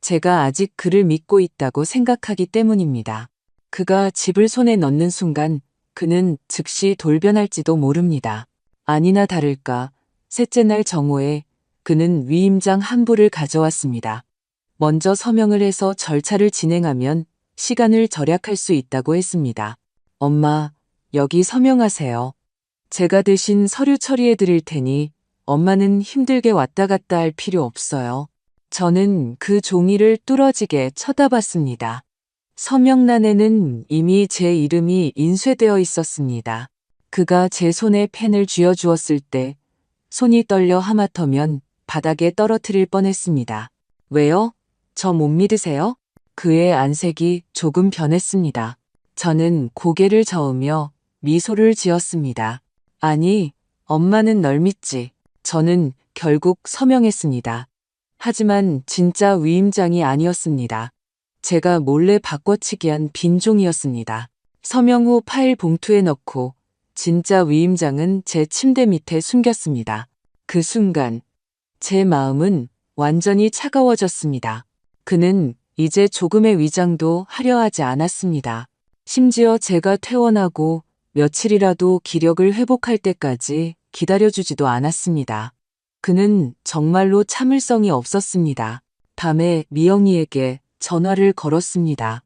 제가 아직 그를 믿고 있다고 생각하기 때문입니다. 그가 집을 손에 넣는 순간 그는 즉시 돌변할지도 모릅니다. 아니나 다를까 셋째 날 정오에 그는 위임장 한 부를 가져왔습니다. 먼저 서명을 해서 절차를 진행하면 시간을 절약할 수 있다고 했습니다. 엄마, 여기 서명하세요. 제가 대신 서류 처리해 드릴 테니 엄마는 힘들게 왔다 갔다 할 필요 없어요. 저는 그 종이를 뚫어지게 쳐다봤습니다. 서명란에는 이미 제 이름이 인쇄되어 있었습니다. 그가 제 손에 펜을 쥐어주었을 때 손이 떨려 하마터면 바닥에 떨어뜨릴 뻔했습니다. 왜요? 저 못 믿으세요? 그의 안색이 조금 변했습니다. 저는 고개를 저으며 미소를 지었습니다. 아니, 엄마는 널 믿지. 저는 결국 서명했습니다. 하지만 진짜 위임장이 아니었습니다. 제가 몰래 바꿔치기한 빈 종이었습니다. 서명 후 파일 봉투에 넣고 진짜 위임장은 제 침대 밑에 숨겼습니다. 그 순간 제 마음은 완전히 차가워졌습니다. 그는 이제 조금의 위장도 하려 하지 않았습니다. 심지어 제가 퇴원하고 며칠이라도 기력을 회복할 때까지 기다려주지도 않았습니다. 그는 정말로 참을성이 없었습니다. 밤에 미영이에게 전화를 걸었습니다.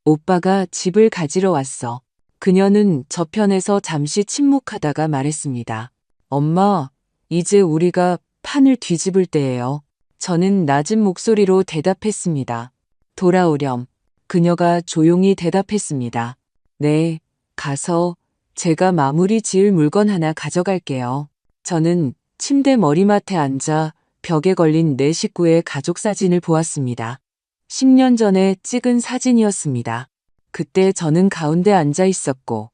오빠가 집을 가지러 왔어. 그녀는 저편에서 잠시 침묵하다가 말했습니다. 엄마, 이제 우리가 판을 뒤집을 때예요. 저는 낮은 목소리로 대답했습니다. 돌아오렴. 그녀가 조용히 대답했습니다. 네, 가서 제가 마무리 지을 물건 하나 가져갈게요. 저는 침대 머리맡에 앉아 벽에 걸린 내 식구의 가족 사진을 보았습니다. 10년 전에 찍은 사진이었습니다. 그때 저는 가운데 앉아 있었고,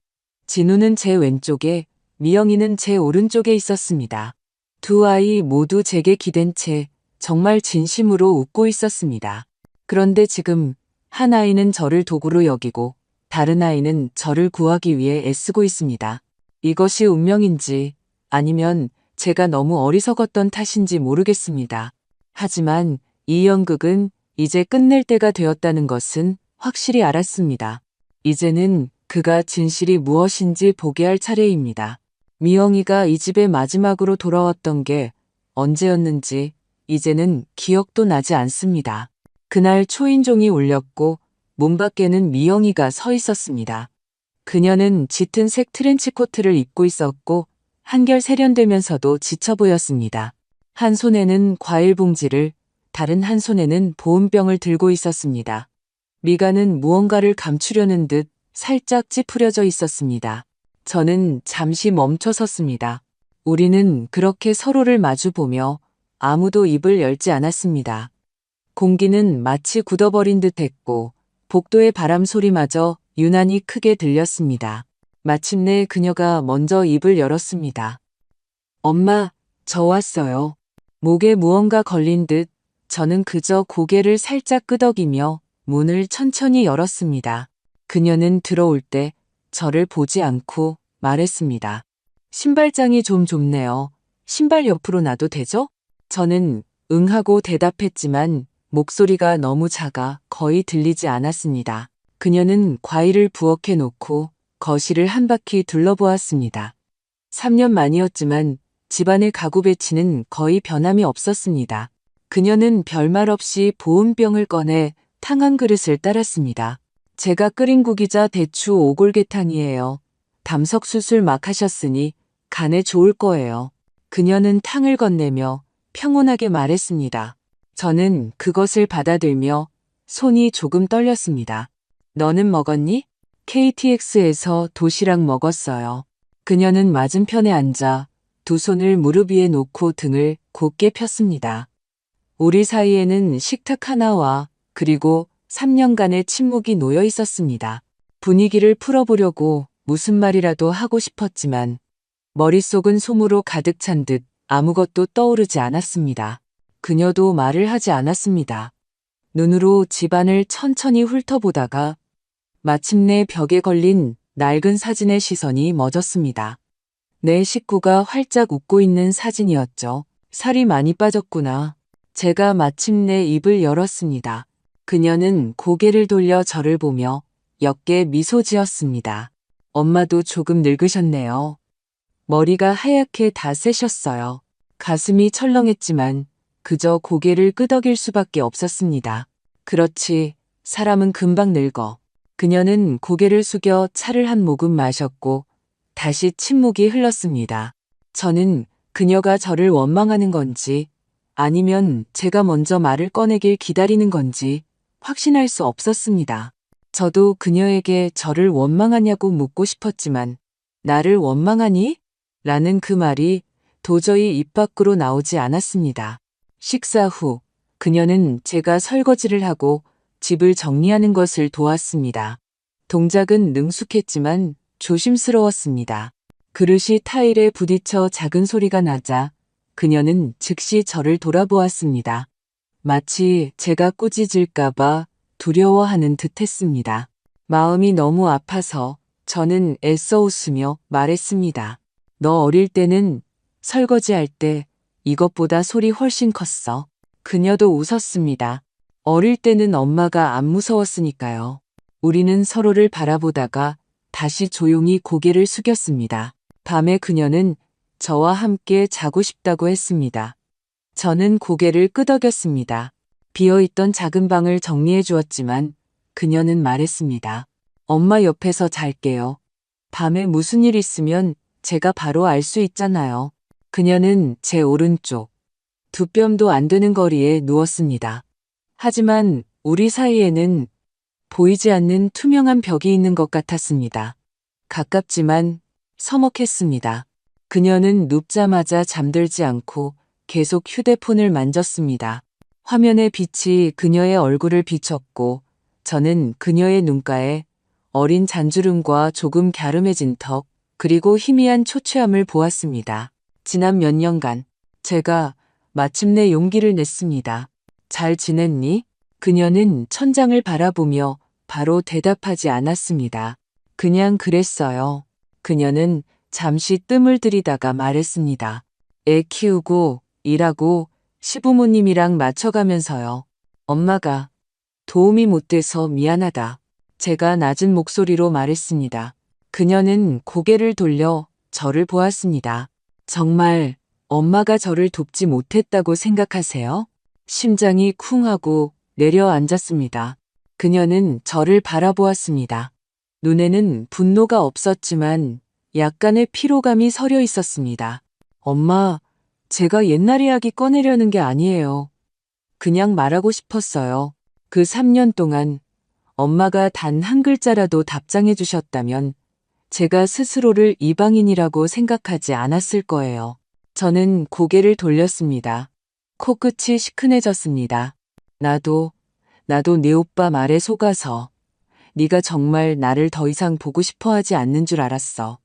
진우는 제 왼쪽에, 미영이는 제 오른쪽에 있었습니다. 두 아이 모두 제게 기댄 채 정말 진심으로 웃고 있었습니다. 그런데 지금 한 아이는 저를 도구로 여기고 다른 아이는 저를 구하기 위해 애쓰고 있습니다. 이것이 운명인지 아니면 제가 너무 어리석었던 탓인지 모르겠습니다. 하지만 이 연극은 이제 끝낼 때가 되었다는 것은 확실히 알았습니다. 이제는 그가 진실이 무엇인지 보게 할 차례입니다. 미영이가 이 집에 마지막으로 돌아왔던 게 언제였는지 이제는 기억도 나지 않습니다. 그날 초인종이 울렸고 문 밖에는 미영이가 서 있었습니다. 그녀는 짙은 색 트렌치코트를 입고 있었고 한결 세련되면서도 지쳐 보였습니다. 한 손에는 과일 봉지를, 다른 한 손에는 보온병을 들고 있었습니다. 미간은 무언가를 감추려는 듯 살짝 찌푸려져 있었습니다. 저는 잠시 멈춰 섰습니다. 우리는 그렇게 서로를 마주보며 아무도 입을 열지 않았습니다. 공기는 마치 굳어버린 듯 했고 복도의 바람 소리마저 유난히 크게 들렸습니다. 마침내 그녀가 먼저 입을 열었습니다. 엄마, 저 왔어요. 목에 무언가 걸린 듯 저는 그저 고개를 살짝 끄덕이며 문을 천천히 열었습니다. 그녀는 들어올 때 저를 보지 않고 말했습니다. 신발장이 좀 좁네요. 신발 옆으로 놔도 되죠? 저는 응하고 대답했지만 목소리가 너무 작아 거의 들리지 않았습니다. 그녀는 과일을 부엌에 놓고 거실을 한 바퀴 둘러보았습니다. 3년 만이었지만 집안의 가구 배치는 거의 변함이 없었습니다. 그녀는 별말 없이 보온병을 꺼내 탕 한 그릇을 따랐습니다. 제가 끓인 국이자 대추 오골개탕이에요. 담석수술 막 하셨으니 간에 좋을 거예요. 그녀는 탕을 건네며 평온하게 말했습니다. 저는 그것을 받아들며 손이 조금 떨렸습니다. 너는 먹었니? KTX에서 도시락 먹었어요. 그녀는 맞은편에 앉아 두 손을 무릎 위에 놓고 등을 곧게 폈습니다. 우리 사이에는 식탁 하나와 그리고 3년간의 침묵이 놓여 있었습니다. 분위기를 풀어보려고 무슨 말이라도 하고 싶었지만 머릿속은 솜으로 가득 찬 듯 아무것도 떠오르지 않았습니다. 그녀도 말을 하지 않았습니다. 눈으로 집안을 천천히 훑어보다가 마침내 벽에 걸린 낡은 사진의 시선이 멎었습니다. 내 식구가 활짝 웃고 있는 사진이었죠. 살이 많이 빠졌구나. 제가 마침내 입을 열었습니다. 그녀는 고개를 돌려 저를 보며 옅게 미소 지었습니다. 엄마도 조금 늙으셨네요. 머리가 하얗게 다 새셨어요. 가슴이 철렁했지만 그저 고개를 끄덕일 수밖에 없었습니다. 그렇지, 사람은 금방 늙어. 그녀는 고개를 숙여 차를 한 모금 마셨고 다시 침묵이 흘렀습니다. 저는 그녀가 저를 원망하는 건지 아니면 제가 먼저 말을 꺼내길 기다리는 건지 확신할 수 없었습니다. 저도 그녀에게 저를 원망하냐고 묻고 싶었지만 나를 원망하니? 라는 그 말이 도저히 입 밖으로 나오지 않았습니다. 식사 후 그녀는 제가 설거지를 하고 집을 정리하는 것을 도왔습니다. 동작은 능숙했지만 조심스러웠습니다. 그릇이 타일에 부딪혀 작은 소리가 나자 그녀는 즉시 저를 돌아보았습니다. 마치 제가 꾸짖을까봐 두려워하는 듯 했습니다. 마음이 너무 아파서 저는 애써 웃으며 말했습니다. 너 어릴 때는 설거지할 때 이것보다 소리 훨씬 컸어. 그녀도 웃었습니다. 어릴 때는 엄마가 안 무서웠으니까요. 우리는 서로를 바라보다가 다시 조용히 고개를 숙였습니다. 밤에 그녀는 저와 함께 자고 싶다고 했습니다. 저는 고개를 끄덕였습니다. 비어있던 작은 방을 정리해 주었지만 그녀는 말했습니다. 엄마 옆에서 잘게요. 밤에 무슨 일 있으면 제가 바로 알 수 있잖아요. 그녀는 제 오른쪽, 두 뼘도 안 되는 거리에 누웠습니다. 하지만 우리 사이에는 보이지 않는 투명한 벽이 있는 것 같았습니다. 가깝지만 서먹했습니다. 그녀는 눕자마자 잠들지 않고 계속 휴대폰을 만졌습니다. 화면의 빛이 그녀의 얼굴을 비췄고 저는 그녀의 눈가에 어린 잔주름과 조금 갸름해진 턱, 그리고 희미한 초췌함을 보았습니다. 지난 몇 년간 제가 마침내 용기를 냈습니다. 잘 지냈니? 그녀는 천장을 바라보며 바로 대답하지 않았습니다. 그냥 그랬어요. 그녀는 잠시 뜸을 들이다가 말했습니다. 애 키우고 일하고 시부모님이랑 맞춰가면서요. 엄마가 도움이 못 돼서 미안하다. 제가 낮은 목소리로 말했습니다. 그녀는 고개를 돌려 저를 보았습니다. 정말 엄마가 저를 돕지 못했다고 생각하세요? 심장이 쿵 하고 내려앉았습니다. 그녀는 저를 바라보았습니다. 눈에는 분노가 없었지만 약간의 피로감이 서려 있었습니다. 엄마, 제가 옛날 이야기 꺼내려는 게 아니에요. 그냥 말하고 싶었어요. 그 3년 동안 엄마가 단 한 글자라도 답장해 주셨다면 제가 스스로를 이방인이라고 생각하지 않았을 거예요. 저는 고개를 돌렸습니다. 코끝이 시큰해졌습니다. 나도 네 오빠 말에 속아서 네가 정말 나를 더 이상 보고 싶어 하지 않는 줄 알았어.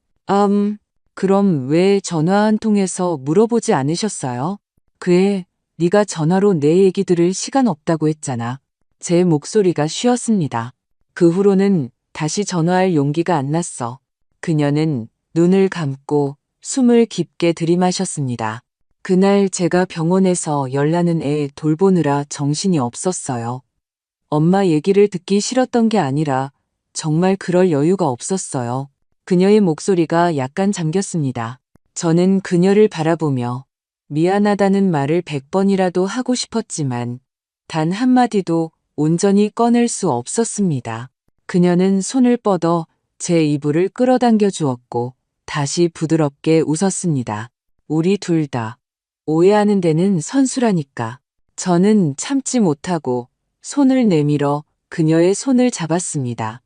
그럼 왜 전화 한 통해서 물어보지 않으셨어요? 그애, 네가 전화로 내 얘기 들을 시간 없다고 했잖아. 제 목소리가 쉬었습니다. 그 후로는 다시 전화할 용기가 안 났어. 그녀는 눈을 감고 숨을 깊게 들이마셨습니다. 그날 제가 병원에서 열나는 애 돌보느라 정신이 없었어요. 엄마 얘기를 듣기 싫었던 게 아니라 정말 그럴 여유가 없었어요. 그녀의 목소리가 약간 잠겼습니다. 저는 그녀를 바라보며 미안하다는 말을 100번이라도 하고 싶었지만 단 한마디도 온전히 꺼낼 수 없었습니다. 그녀는 손을 뻗어 제 이불을 끌어당겨 주었고 다시 부드럽게 웃었습니다. 우리 둘 다 오해하는 데는 선수라니까. 저는 참지 못하고 손을 내밀어 그녀의 손을 잡았습니다.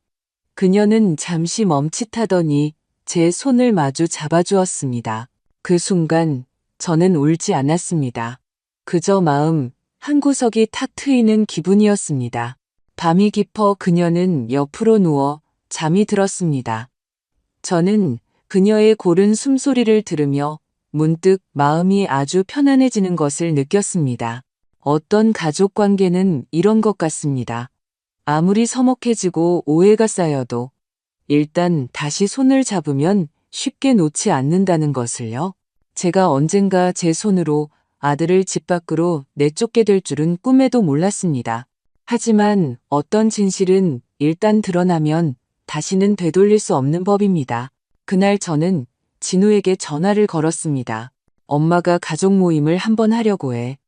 그녀는 잠시 멈칫하더니 제 손을 마주 잡아주었습니다. 그 순간 저는 울지 않았습니다. 그저 마음 한구석이 탁 트이는 기분이었습니다. 밤이 깊어 그녀는 옆으로 누워 잠이 들었습니다. 저는 그녀의 고른 숨소리를 들으며 문득 마음이 아주 편안해지는 것을 느꼈습니다. 어떤 가족 관계는 이런 것 같습니다. 아무리 서먹해지고 오해가 쌓여도 일단 다시 손을 잡으면 쉽게 놓지 않는다는 것을요. 제가 언젠가 제 손으로 아들을 집 밖으로 내쫓게 될 줄은 꿈에도 몰랐습니다. 하지만 어떤 진실은 일단 드러나면 다시는 되돌릴 수 없는 법입니다. 그날 저는 진우에게 전화를 걸었습니다. 엄마가 가족 모임을 한번 하려고 해.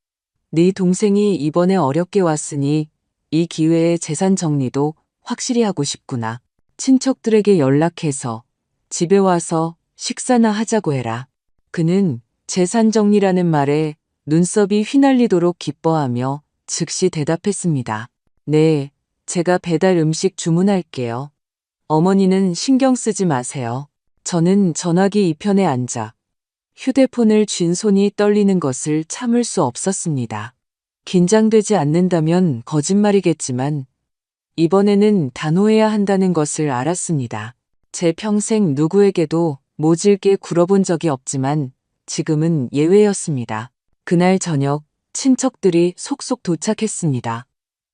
네 동생이 이번에 어렵게 왔으니 이 기회에 재산 정리도 확실히 하고 싶구나. 친척들에게 연락해서 집에 와서 식사나 하자고 해라. 그는 재산 정리라는 말에 눈썹이 휘날리도록 기뻐하며 즉시 대답했습니다. 네, 제가 배달 음식 주문할게요. 어머니는 신경 쓰지 마세요. 저는 전화기 이편에 앉아 휴대폰을 쥔 손이 떨리는 것을 참을 수 없었습니다. 긴장되지 않는다면 거짓말이겠지만 이번에는 단호해야 한다는 것을 알았습니다. 제 평생 누구에게도 모질게 굴어본 적이 없지만 지금은 예외였습니다. 그날 저녁 친척들이 속속 도착했습니다.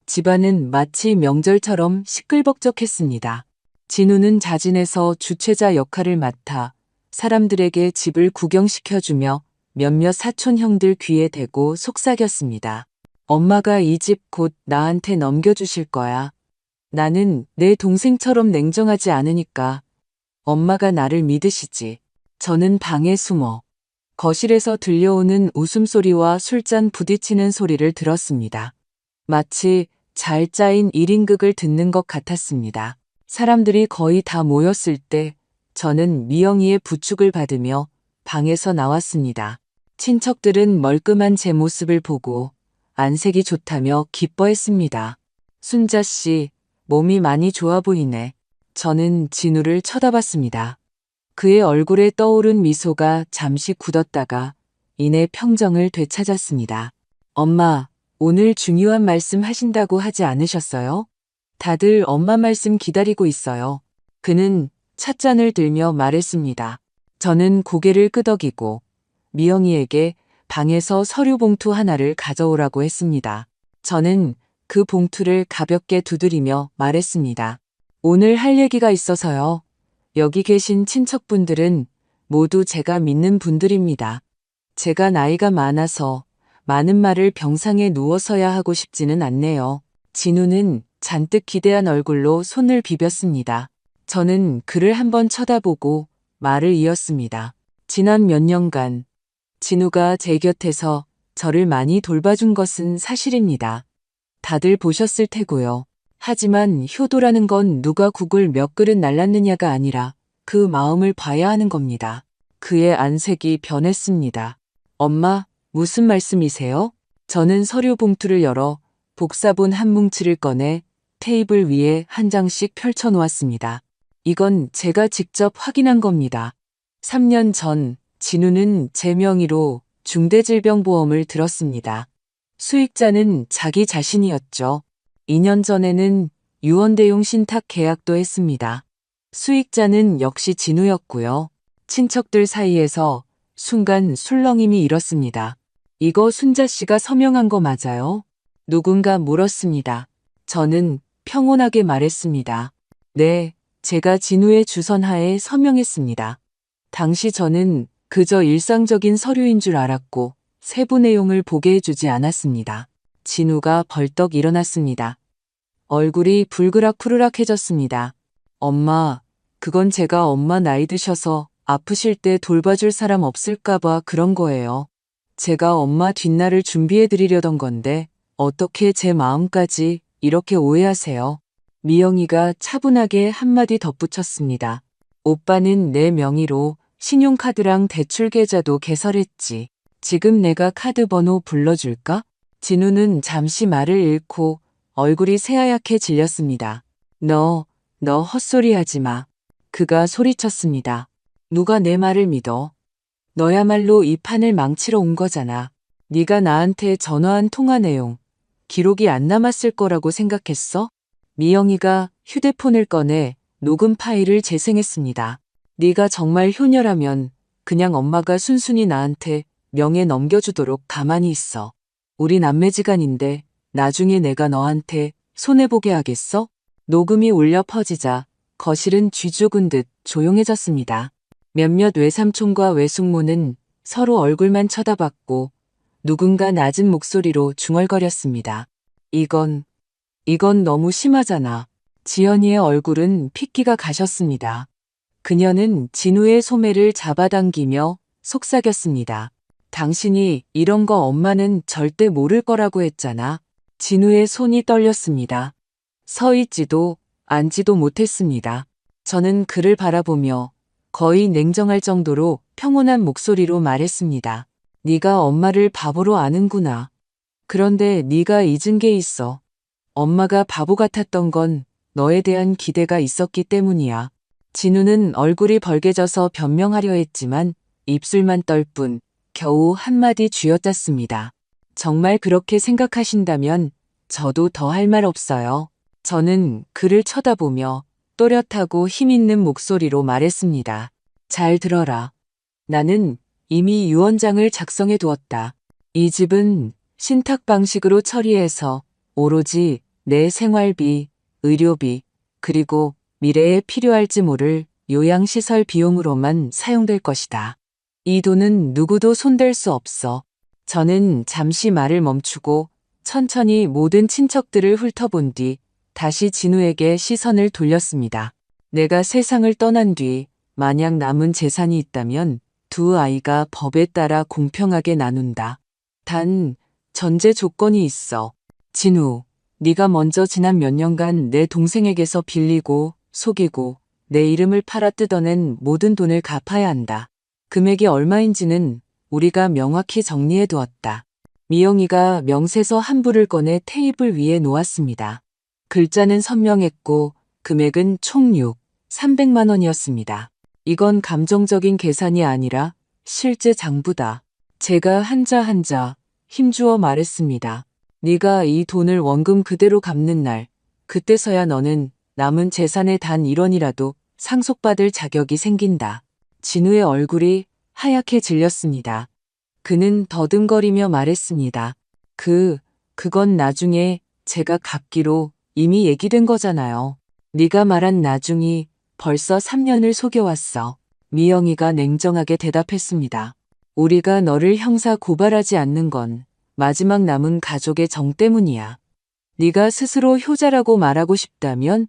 집안은 마치 명절처럼 시끌벅적했습니다. 진우는 자진해서 주최자 역할을 맡아 사람들에게 집을 구경시켜주며 몇몇 사촌 형들 귀에 대고 속삭였습니다. 엄마가 이 집 곧 나한테 넘겨주실 거야. 나는 내 동생처럼 냉정하지 않으니까 엄마가 나를 믿으시지. 저는 방에 숨어 거실에서 들려오는 웃음소리와 술잔 부딪히는 소리를 들었습니다. 마치 잘 짜인 1인극을 듣는 것 같았습니다. 사람들이 거의 다 모였을 때 저는 미영이의 부축을 받으며 방에서 나왔습니다. 친척들은 멀끔한 제 모습을 보고 안색이 좋다며 기뻐했습니다. 순자 씨, 몸이 많이 좋아 보이네. 저는 진우를 쳐다봤습니다. 그의 얼굴에 떠오른 미소가 잠시 굳었다가 이내 평정을 되찾았습니다. 엄마, 오늘 중요한 말씀 하신다고 하지 않으셨어요? 다들 엄마 말씀 기다리고 있어요. 그는 찻잔을 들며 말했습니다. 저는 고개를 끄덕이고 미영이에게 방에서 서류 봉투 하나를 가져오라고 했습니다. 저는 그 봉투를 가볍게 두드리며 말했습니다. 오늘 할 얘기가 있어서요. 여기 계신 친척분들은 모두 제가 믿는 분들입니다. 제가 나이가 많아서 많은 말을 병상에 누워서야 하고 싶지는 않네요. 진우는 잔뜩 기대한 얼굴로 손을 비볐습니다. 저는 그를 한번 쳐다보고 말을 이었습니다. 지난 몇 년간 진우가 제 곁에서 저를 많이 돌봐준 것은 사실입니다. 다들 보셨을 테고요. 하지만 효도라는 건 누가 국을 몇 그릇 날랐느냐가 아니라 그 마음을 봐야 하는 겁니다. 그의 안색이 변했습니다. 엄마, 무슨 말씀이세요? 저는 서류 봉투를 열어 복사본 한 뭉치를 꺼내 테이블 위에 한 장씩 펼쳐 놓았습니다. 이건 제가 직접 확인한 겁니다. 3년 전 진우는 제 명의로 중대질병보험을 들었습니다. 수익자는 자기 자신이었죠. 2년 전에는 유언대용 신탁 계약도 했습니다. 수익자는 역시 진우였고요. 친척들 사이에서 순간 술렁임이 일었습니다. 이거 순자 씨가 서명한 거 맞아요? 누군가 물었습니다. 저는 평온하게 말했습니다. 네, 제가 진우의 주선하에 서명했습니다. 당시 저는 그저 일상적인 서류인 줄 알았고 세부 내용을 보게 해주지 않았습니다. 진우가 벌떡 일어났습니다. 얼굴이 불그락푸르락해졌습니다. 엄마, 그건 제가 엄마 나이 드셔서 아프실 때 돌봐줄 사람 없을까봐 그런 거예요. 제가 엄마 뒷날을 준비해드리려던 건데 어떻게 제 마음까지 이렇게 오해하세요? 미영이가 차분하게 한마디 덧붙였습니다. 오빠는 내 명의로 신용카드랑 대출계좌도 개설했지. 지금 내가 카드 번호 불러줄까? 진우는 잠시 말을 잃고 얼굴이 새하얗게 질렸습니다. 너 헛소리 하지 마. 그가 소리쳤습니다. 누가 내 말을 믿어? 너야말로 이 판을 망치러 온 거잖아. 네가 나한테 전화한 통화 내용, 기록이 안 남았을 거라고 생각했어? 미영이가 휴대폰을 꺼내 녹음 파일을 재생했습니다. 네가 정말 효녀라면 그냥 엄마가 순순히 나한테 명예 넘겨주도록 가만히 있어. 우리 남매지간인데 나중에 내가 너한테 손해보게 하겠어? 녹음이 울려 퍼지자 거실은 쥐 죽은 듯 조용해졌습니다. 몇몇 외삼촌과 외숙모는 서로 얼굴만 쳐다봤고 누군가 낮은 목소리로 중얼거렸습니다. 이건 너무 심하잖아. 지연이의 얼굴은 핏기가 가셨습니다. 그녀는 진우의 소매를 잡아당기며 속삭였습니다. 당신이 이런 거 엄마는 절대 모를 거라고 했잖아. 진우의 손이 떨렸습니다. 서 있지도 앉지도 못했습니다. 저는 그를 바라보며 거의 냉정할 정도로 평온한 목소리로 말했습니다. 네가 엄마를 바보로 아는구나. 그런데 네가 잊은 게 있어. 엄마가 바보 같았던 건 너에 대한 기대가 있었기 때문이야. 진우는 얼굴이 벌개져서 변명하려 했지만 입술만 떨 뿐 겨우 한마디 쥐어짰습니다. 정말 그렇게 생각하신다면 저도 더 할 말 없어요. 저는 그를 쳐다보며 또렷하고 힘있는 목소리로 말했습니다. 잘 들어라. 나는 이미 유언장을 작성해 두었다. 이 집은 신탁 방식으로 처리해서 오로지 내 생활비, 의료비, 그리고 미래에 필요할지 모를 요양시설 비용으로만 사용될 것이다. 이 돈은 누구도 손댈 수 없어. 저는 잠시 말을 멈추고 천천히 모든 친척들을 훑어본 뒤 다시 진우에게 시선을 돌렸습니다. 내가 세상을 떠난 뒤 만약 남은 재산이 있다면 두 아이가 법에 따라 공평하게 나눈다. 단 전제 조건이 있어. 진우, 네가 먼저 지난 몇 년간 내 동생에게서 빌리고 속이고 내 이름을 팔아 뜯어낸 모든 돈을 갚아야 한다. 금액이 얼마인지는 우리가 명확히 정리해 두었다. 미영이가 명세서 한 부를 꺼내 테이블 위에 놓았습니다. 글자는 선명했고 금액은 총 300만 원이었습니다. 이건 감정적인 계산이 아니라 실제 장부다. 제가 한자 한자 힘주어 말했습니다. 네가 이 돈을 원금 그대로 갚는 날, 그때서야 너는 남은 재산의 단 1원이라도 상속받을 자격이 생긴다. 진우의 얼굴이 하얗게 질렸습니다. 그는 더듬거리며 말했습니다. 그건 나중에 제가 갚기로 이미 얘기된 거잖아요. 네가 말한 나중이 벌써 3년을 속여왔어. 미영이가 냉정하게 대답했습니다. 우리가 너를 형사 고발하지 않는 건 마지막 남은 가족의 정 때문이야. 네가 스스로 효자라고 말하고 싶다면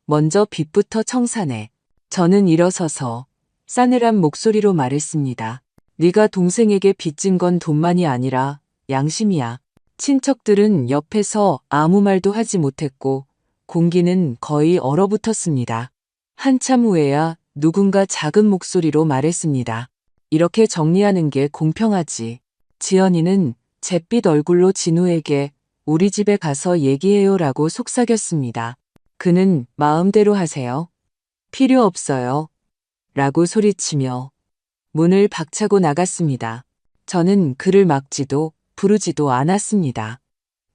먼저 빚부터 청산해. 저는 일어서서 싸늘한 목소리로 말했습니다. 네가 동생에게 빚진 건 돈만이 아니라 양심이야. 친척들은 옆에서 아무 말도 하지 못했고 공기는 거의 얼어붙었습니다. 한참 후에야 누군가 작은 목소리로 말했습니다. 이렇게 정리하는 게 공평하지. 지연이는 잿빛 얼굴로 진우에게 우리 집에 가서 얘기해요라고 속삭였습니다. 그는 마음대로 하세요. 필요 없어요. 라고 소리치며 문을 박차고 나갔습니다. 저는 그를 막지도 부르지도 않았습니다.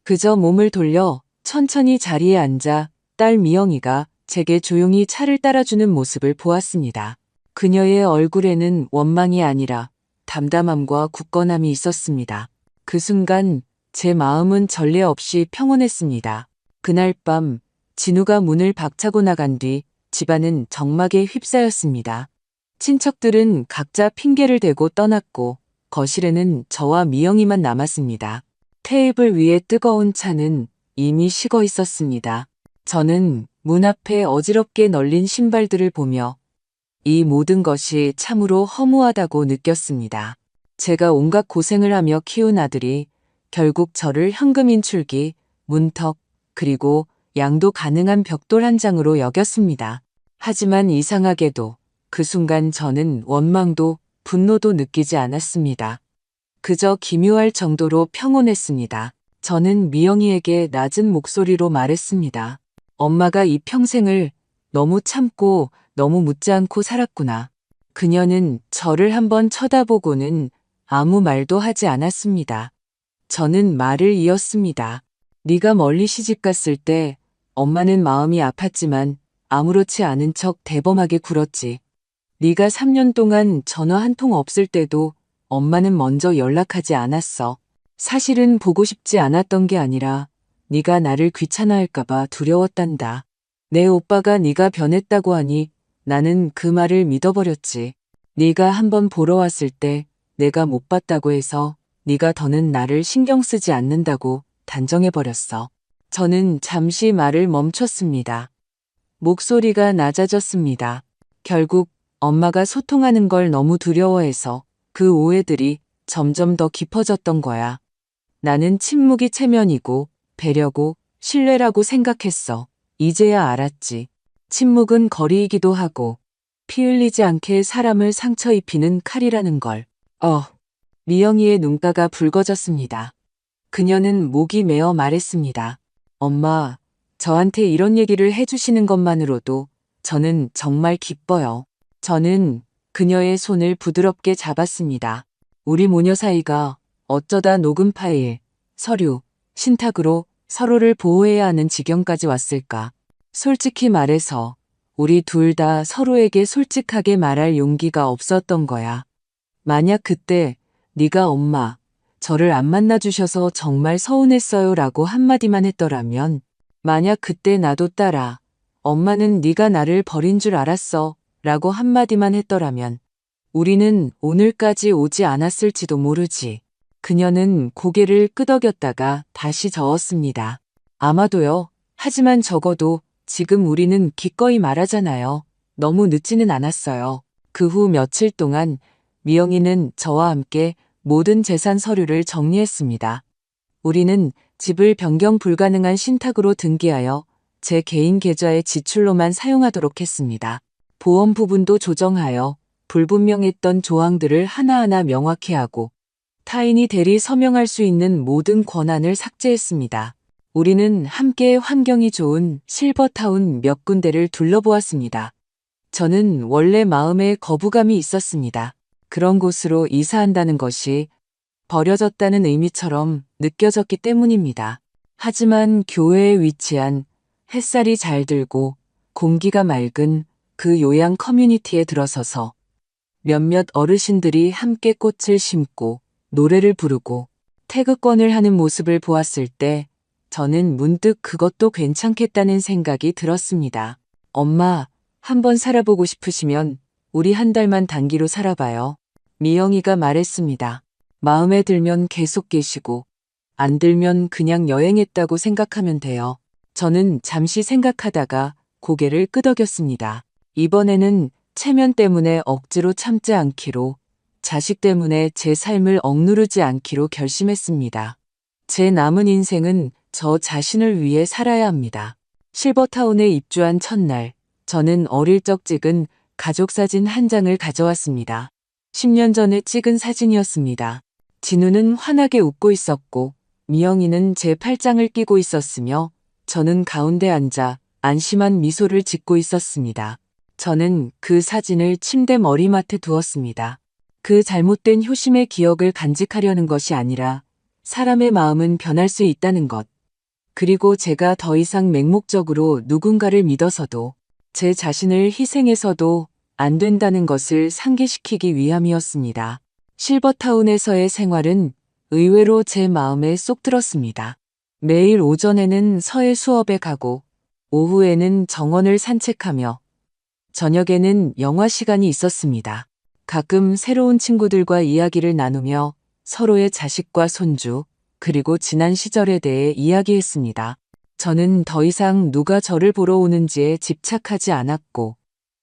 그저 몸을 돌려 천천히 자리에 앉아 딸 미영이가 제게 조용히 차를 따라주는 모습을 보았습니다. 그녀의 얼굴에는 원망이 아니라 담담함과 굳건함이 있었습니다. 그 순간 제 마음은 전례 없이 평온했습니다. 그날 밤 진우가 문을 박차고 나간 뒤 집안은 정막에 휩싸였습니다. 친척들은 각자 핑계를 대고 떠났고 거실에는 저와 미영이만 남았습니다. 테이블 위에 뜨거운 차는 이미 식어 있었습니다. 저는 문 앞에 어지럽게 널린 신발들을 보며 이 모든 것이 참으로 허무하다고 느꼈습니다. 제가 온갖 고생을 하며 키운 아들이 결국 저를 현금 인출기, 문턱, 그리고 양도 가능한 벽돌 한 장으로 여겼습니다. 하지만 이상하게도 그 순간 저는 원망도 분노도 느끼지 않았습니다. 그저 기묘할 정도로 평온했습니다. 저는 미영이에게 낮은 목소리로 말했습니다. 엄마가 이 평생을 너무 참고 너무 묻지 않고 살았구나. 그녀는 저를 한번 쳐다보고는 아무 말도 하지 않았습니다. 저는 말을 이었습니다. 네가 멀리 시집갔을 때 엄마는 마음이 아팠지만 아무렇지 않은 척 대범하게 굴었지. 네가 3년 동안 전화 한 통 없을 때도 엄마는 먼저 연락하지 않았어. 사실은 보고 싶지 않았던 게 아니라 네가 나를 귀찮아할까봐 두려웠단다. 내 오빠가 네가 변했다고 하니 나는 그 말을 믿어버렸지. 네가 한번 보러 왔을 때 내가 못 봤다고 해서 네가 더는 나를 신경 쓰지 않는다고 단정해버렸어. 저는 잠시 말을 멈췄습니다. 목소리가 낮아졌습니다. 결국 엄마가 소통하는 걸 너무 두려워해서 그 오해들이 점점 더 깊어졌던 거야. 나는 침묵이 체면이고 배려고 신뢰라고 생각했어. 이제야 알았지. 침묵은 거리이기도 하고 피 흘리지 않게 사람을 상처 입히는 칼이라는 걸. 미영이의 눈가가 붉어졌습니다. 그녀는 목이 메어 말했습니다. 엄마, 저한테 이런 얘기를 해주시는 것만으로도 저는 정말 기뻐요. 저는 그녀의 손을 부드럽게 잡았습니다. 우리 모녀 사이가 어쩌다 녹음 파일, 서류, 신탁으로 서로를 보호해야 하는 지경까지 왔을까. 솔직히 말해서 우리 둘 다 서로에게 솔직하게 말할 용기가 없었던 거야. 만약 그때 네가 엄마, 저를 안 만나주셔서 정말 서운했어요 라고 한마디만 했더라면, 만약 그때 나도 딸아, 엄마는 네가 나를 버린 줄 알았어 라고 한마디만 했더라면 우리는 오늘까지 오지 않았을지도 모르지. 그녀는 고개를 끄덕였다가 다시 저었습니다. 아마도요. 하지만 적어도 지금 우리는 기꺼이 말하잖아요. 너무 늦지는 않았어요. 그 후 며칠 동안 미영이는 저와 함께 모든 재산 서류를 정리했습니다. 우리는 집을 변경 불가능한 신탁으로 등기하여 제 개인 계좌의 지출로만 사용하도록 했습니다. 보험 부분도 조정하여 불분명했던 조항들을 하나하나 명확히 하고 타인이 대리 서명할 수 있는 모든 권한을 삭제했습니다. 우리는 함께 환경이 좋은 실버타운 몇 군데를 둘러보았습니다. 저는 원래 마음에 거부감이 있었습니다. 그런 곳으로 이사한다는 것이 버려졌다는 의미처럼 느껴졌기 때문입니다. 하지만 교외에 위치한 햇살이 잘 들고 공기가 맑은 그 요양 커뮤니티에 들어서서 몇몇 어르신들이 함께 꽃을 심고 노래를 부르고 태극권을 하는 모습을 보았을 때 저는 문득 그것도 괜찮겠다는 생각이 들었습니다. 엄마, 한번 살아보고 싶으시면 우리 한 달만 단기로 살아봐요. 미영이가 말했습니다. 마음에 들면 계속 계시고 안 들면 그냥 여행했다고 생각하면 돼요. 저는 잠시 생각하다가 고개를 끄덕였습니다. 이번에는 체면 때문에 억지로 참지 않기로, 자식 때문에 제 삶을 억누르지 않기로 결심했습니다. 제 남은 인생은 저 자신을 위해 살아야 합니다. 실버타운에 입주한 첫날, 저는 어릴 적 찍은 가족 사진 한 장을 가져왔습니다. 10년 전에 찍은 사진이었습니다. 진우는 환하게 웃고 있었고, 미영이는 제 팔짱을 끼고 있었으며, 저는 가운데 앉아 안심한 미소를 짓고 있었습니다. 저는 그 사진을 침대 머리맡에 두었습니다. 그 잘못된 효심의 기억을 간직하려는 것이 아니라 사람의 마음은 변할 수 있다는 것. 그리고 제가 더 이상 맹목적으로 누군가를 믿어서도 제 자신을 희생해서도 안 된다는 것을 상기시키기 위함이었습니다. 실버타운에서의 생활은 의외로 제 마음에 쏙 들었습니다. 매일 오전에는 서예 수업에 가고 오후에는 정원을 산책하며 저녁에는 영화 시간이 있었습니다. 가끔 새로운 친구들과 이야기를 나누며 서로의 자식과 손주, 그리고 지난 시절에 대해 이야기했습니다. 저는 더 이상 누가 저를 보러 오는지에 집착하지 않았고,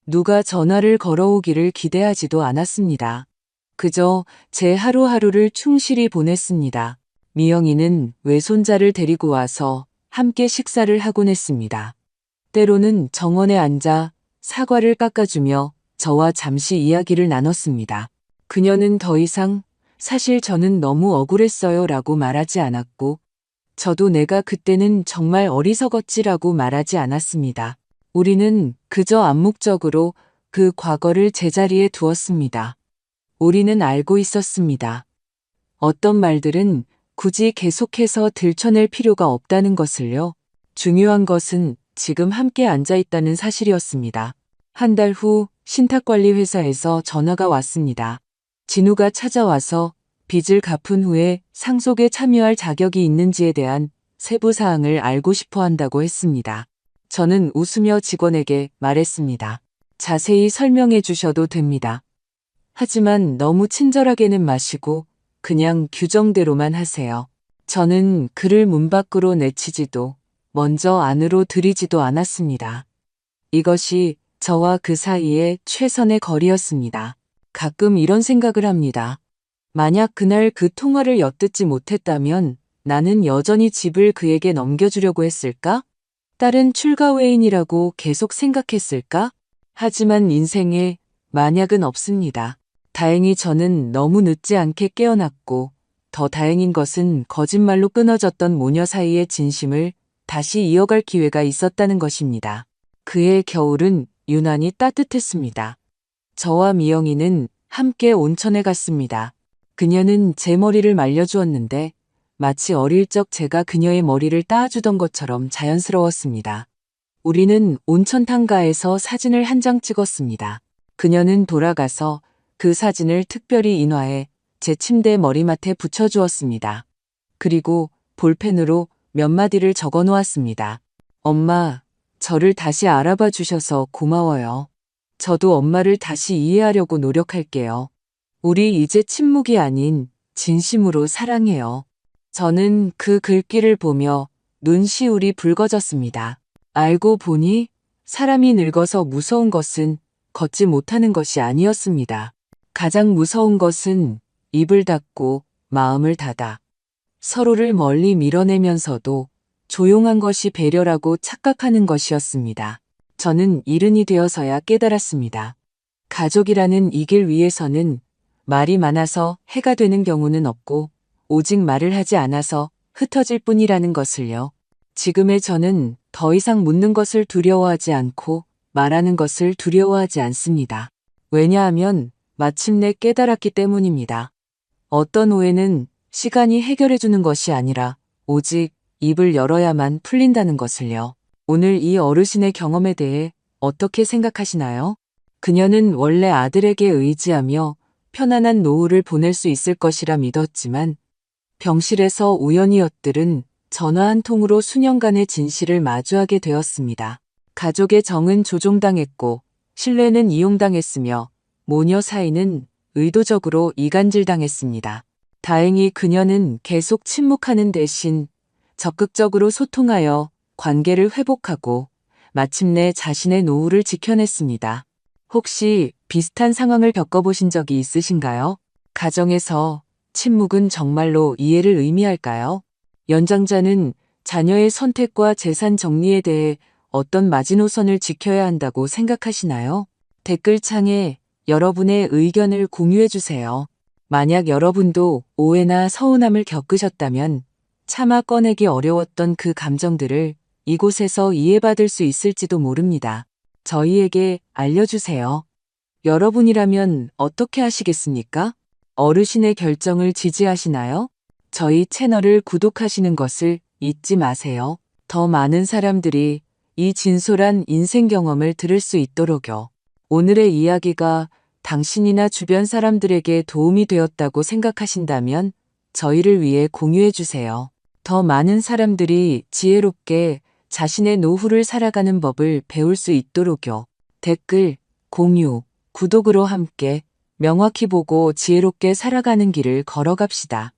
누가 전화를 걸어오기를 기대하지도 않았습니다. 그저 제 하루하루를 충실히 보냈습니다. 미영이는 외손자를 데리고 와서 함께 식사를 하곤 했습니다. 때로는 정원에 앉아 사과를 깎아주며 저와 잠시 이야기를 나눴습니다. 그녀는 더 이상 사실 저는 너무 억울했어요 라고 말하지 않았고, 저도 내가 그때는 정말 어리석었지라고 말하지 않았습니다. 우리는 그저 암묵적으로 그 과거를 제자리에 두었습니다. 우리는 알고 있었습니다. 어떤 말들은 굳이 계속해서 들춰낼 필요가 없다는 것을요. 중요한 것은 지금 함께 앉아 있다는 사실이었습니다. 한 달 후 신탁관리 회사에서 전화가 왔습니다. 진우가 찾아와서 빚을 갚은 후에 상속에 참여할 자격이 있는지에 대한 세부 사항을 알고 싶어 한다고 했습니다. 저는 웃으며 직원에게 말했습니다. 자세히 설명해 주셔도 됩니다. 하지만 너무 친절하게는 마시고 그냥 규정대로만 하세요. 저는 그를 문 밖으로 내치지도 먼저 안으로 들이지도 않았습니다. 이것이 저와 그 사이의 최선의 거리였습니다. 가끔 이런 생각을 합니다. 만약 그날 그 통화를 엿듣지 못했다면 나는 여전히 집을 그에게 넘겨주려고 했을까? 딸은 출가 외인이라고 계속 생각했을까? 하지만 인생에 만약은 없습니다. 다행히 저는 너무 늦지 않게 깨어났고, 더 다행인 것은 거짓말로 끊어졌던 모녀 사이의 진심을 다시 이어갈 기회가 있었다는 것입니다. 그의 겨울은 유난히 따뜻했습니다. 저와 미영이는 함께 온천에 갔습니다. 그녀는 제 머리를 말려주었는데 마치 어릴 적 제가 그녀의 머리를 따아주던 것처럼 자연스러웠습니다. 우리는 온천 탕가에서 사진을 한 장 찍었습니다. 그녀는 돌아가서 그 사진을 특별히 인화해 제 침대 머리맡에 붙여주었습니다. 그리고 볼펜으로 몇 마디를 적어 놓았습니다. 엄마, 저를 다시 알아봐 주셔서 고마워요. 저도 엄마를 다시 이해하려고 노력할게요. 우리 이제 침묵이 아닌 진심으로 사랑해요. 저는 그 글귀를 보며 눈시울이 붉어졌습니다. 알고 보니 사람이 늙어서 무서운 것은 걷지 못하는 것이 아니었습니다. 가장 무서운 것은 입을 닫고 마음을 닫아 서로를 멀리 밀어내면서도 조용한 것이 배려라고 착각하는 것이었습니다. 저는 이른이 되어서야 깨달았습니다. 가족이라는 이 길 위에서는 말이 많아서 해가 되는 경우는 없고 오직 말을 하지 않아서 흩어질 뿐이라는 것을요. 지금의 저는 더 이상 묻는 것을 두려워하지 않고 말하는 것을 두려워하지 않습니다. 왜냐하면 마침내 깨달았기 때문입니다. 어떤 오해는 시간이 해결해주는 것이 아니라 오직 입을 열어야만 풀린다는 것을요. 오늘 이 어르신의 경험에 대해 어떻게 생각하시나요? 그녀는 원래 아들에게 의지하며 편안한 노후를 보낼 수 있을 것이라 믿었지만 병실에서 우연히 엿들은 전화 한 통으로 수년간의 진실을 마주하게 되었습니다. 가족의 정은 조종당했고 신뢰는 이용당했으며 모녀 사이는 의도적으로 이간질당했습니다. 다행히 그녀는 계속 침묵하는 대신 적극적으로 소통하여 관계를 회복하고 마침내 자신의 노후를 지켜냈습니다. 혹시 비슷한 상황을 겪어보신 적이 있으신가요? 가정에서 침묵은 정말로 이해를 의미할까요? 연장자는 자녀의 선택과 재산 정리에 대해 어떤 마지노선을 지켜야 한다고 생각하시나요? 댓글창에 여러분의 의견을 공유해주세요. 만약 여러분도 오해나 서운함을 겪으셨다면 차마 꺼내기 어려웠던 그 감정들을 이곳에서 이해받을 수 있을지도 모릅니다. 저희에게 알려주세요. 여러분이라면 어떻게 하시겠습니까? 어르신의 결정을 지지하시나요? 저희 채널을 구독하시는 것을 잊지 마세요. 더 많은 사람들이 이 진솔한 인생 경험을 들을 수 있도록요. 오늘의 이야기가 당신이나 주변 사람들에게 도움이 되었다고 생각하신다면 저희를 위해 공유해 주세요. 더 많은 사람들이 지혜롭게 자신의 노후를 살아가는 법을 배울 수 있도록요. 댓글, 공유, 구독으로 함께 명확히 보고 지혜롭게 살아가는 길을 걸어갑시다.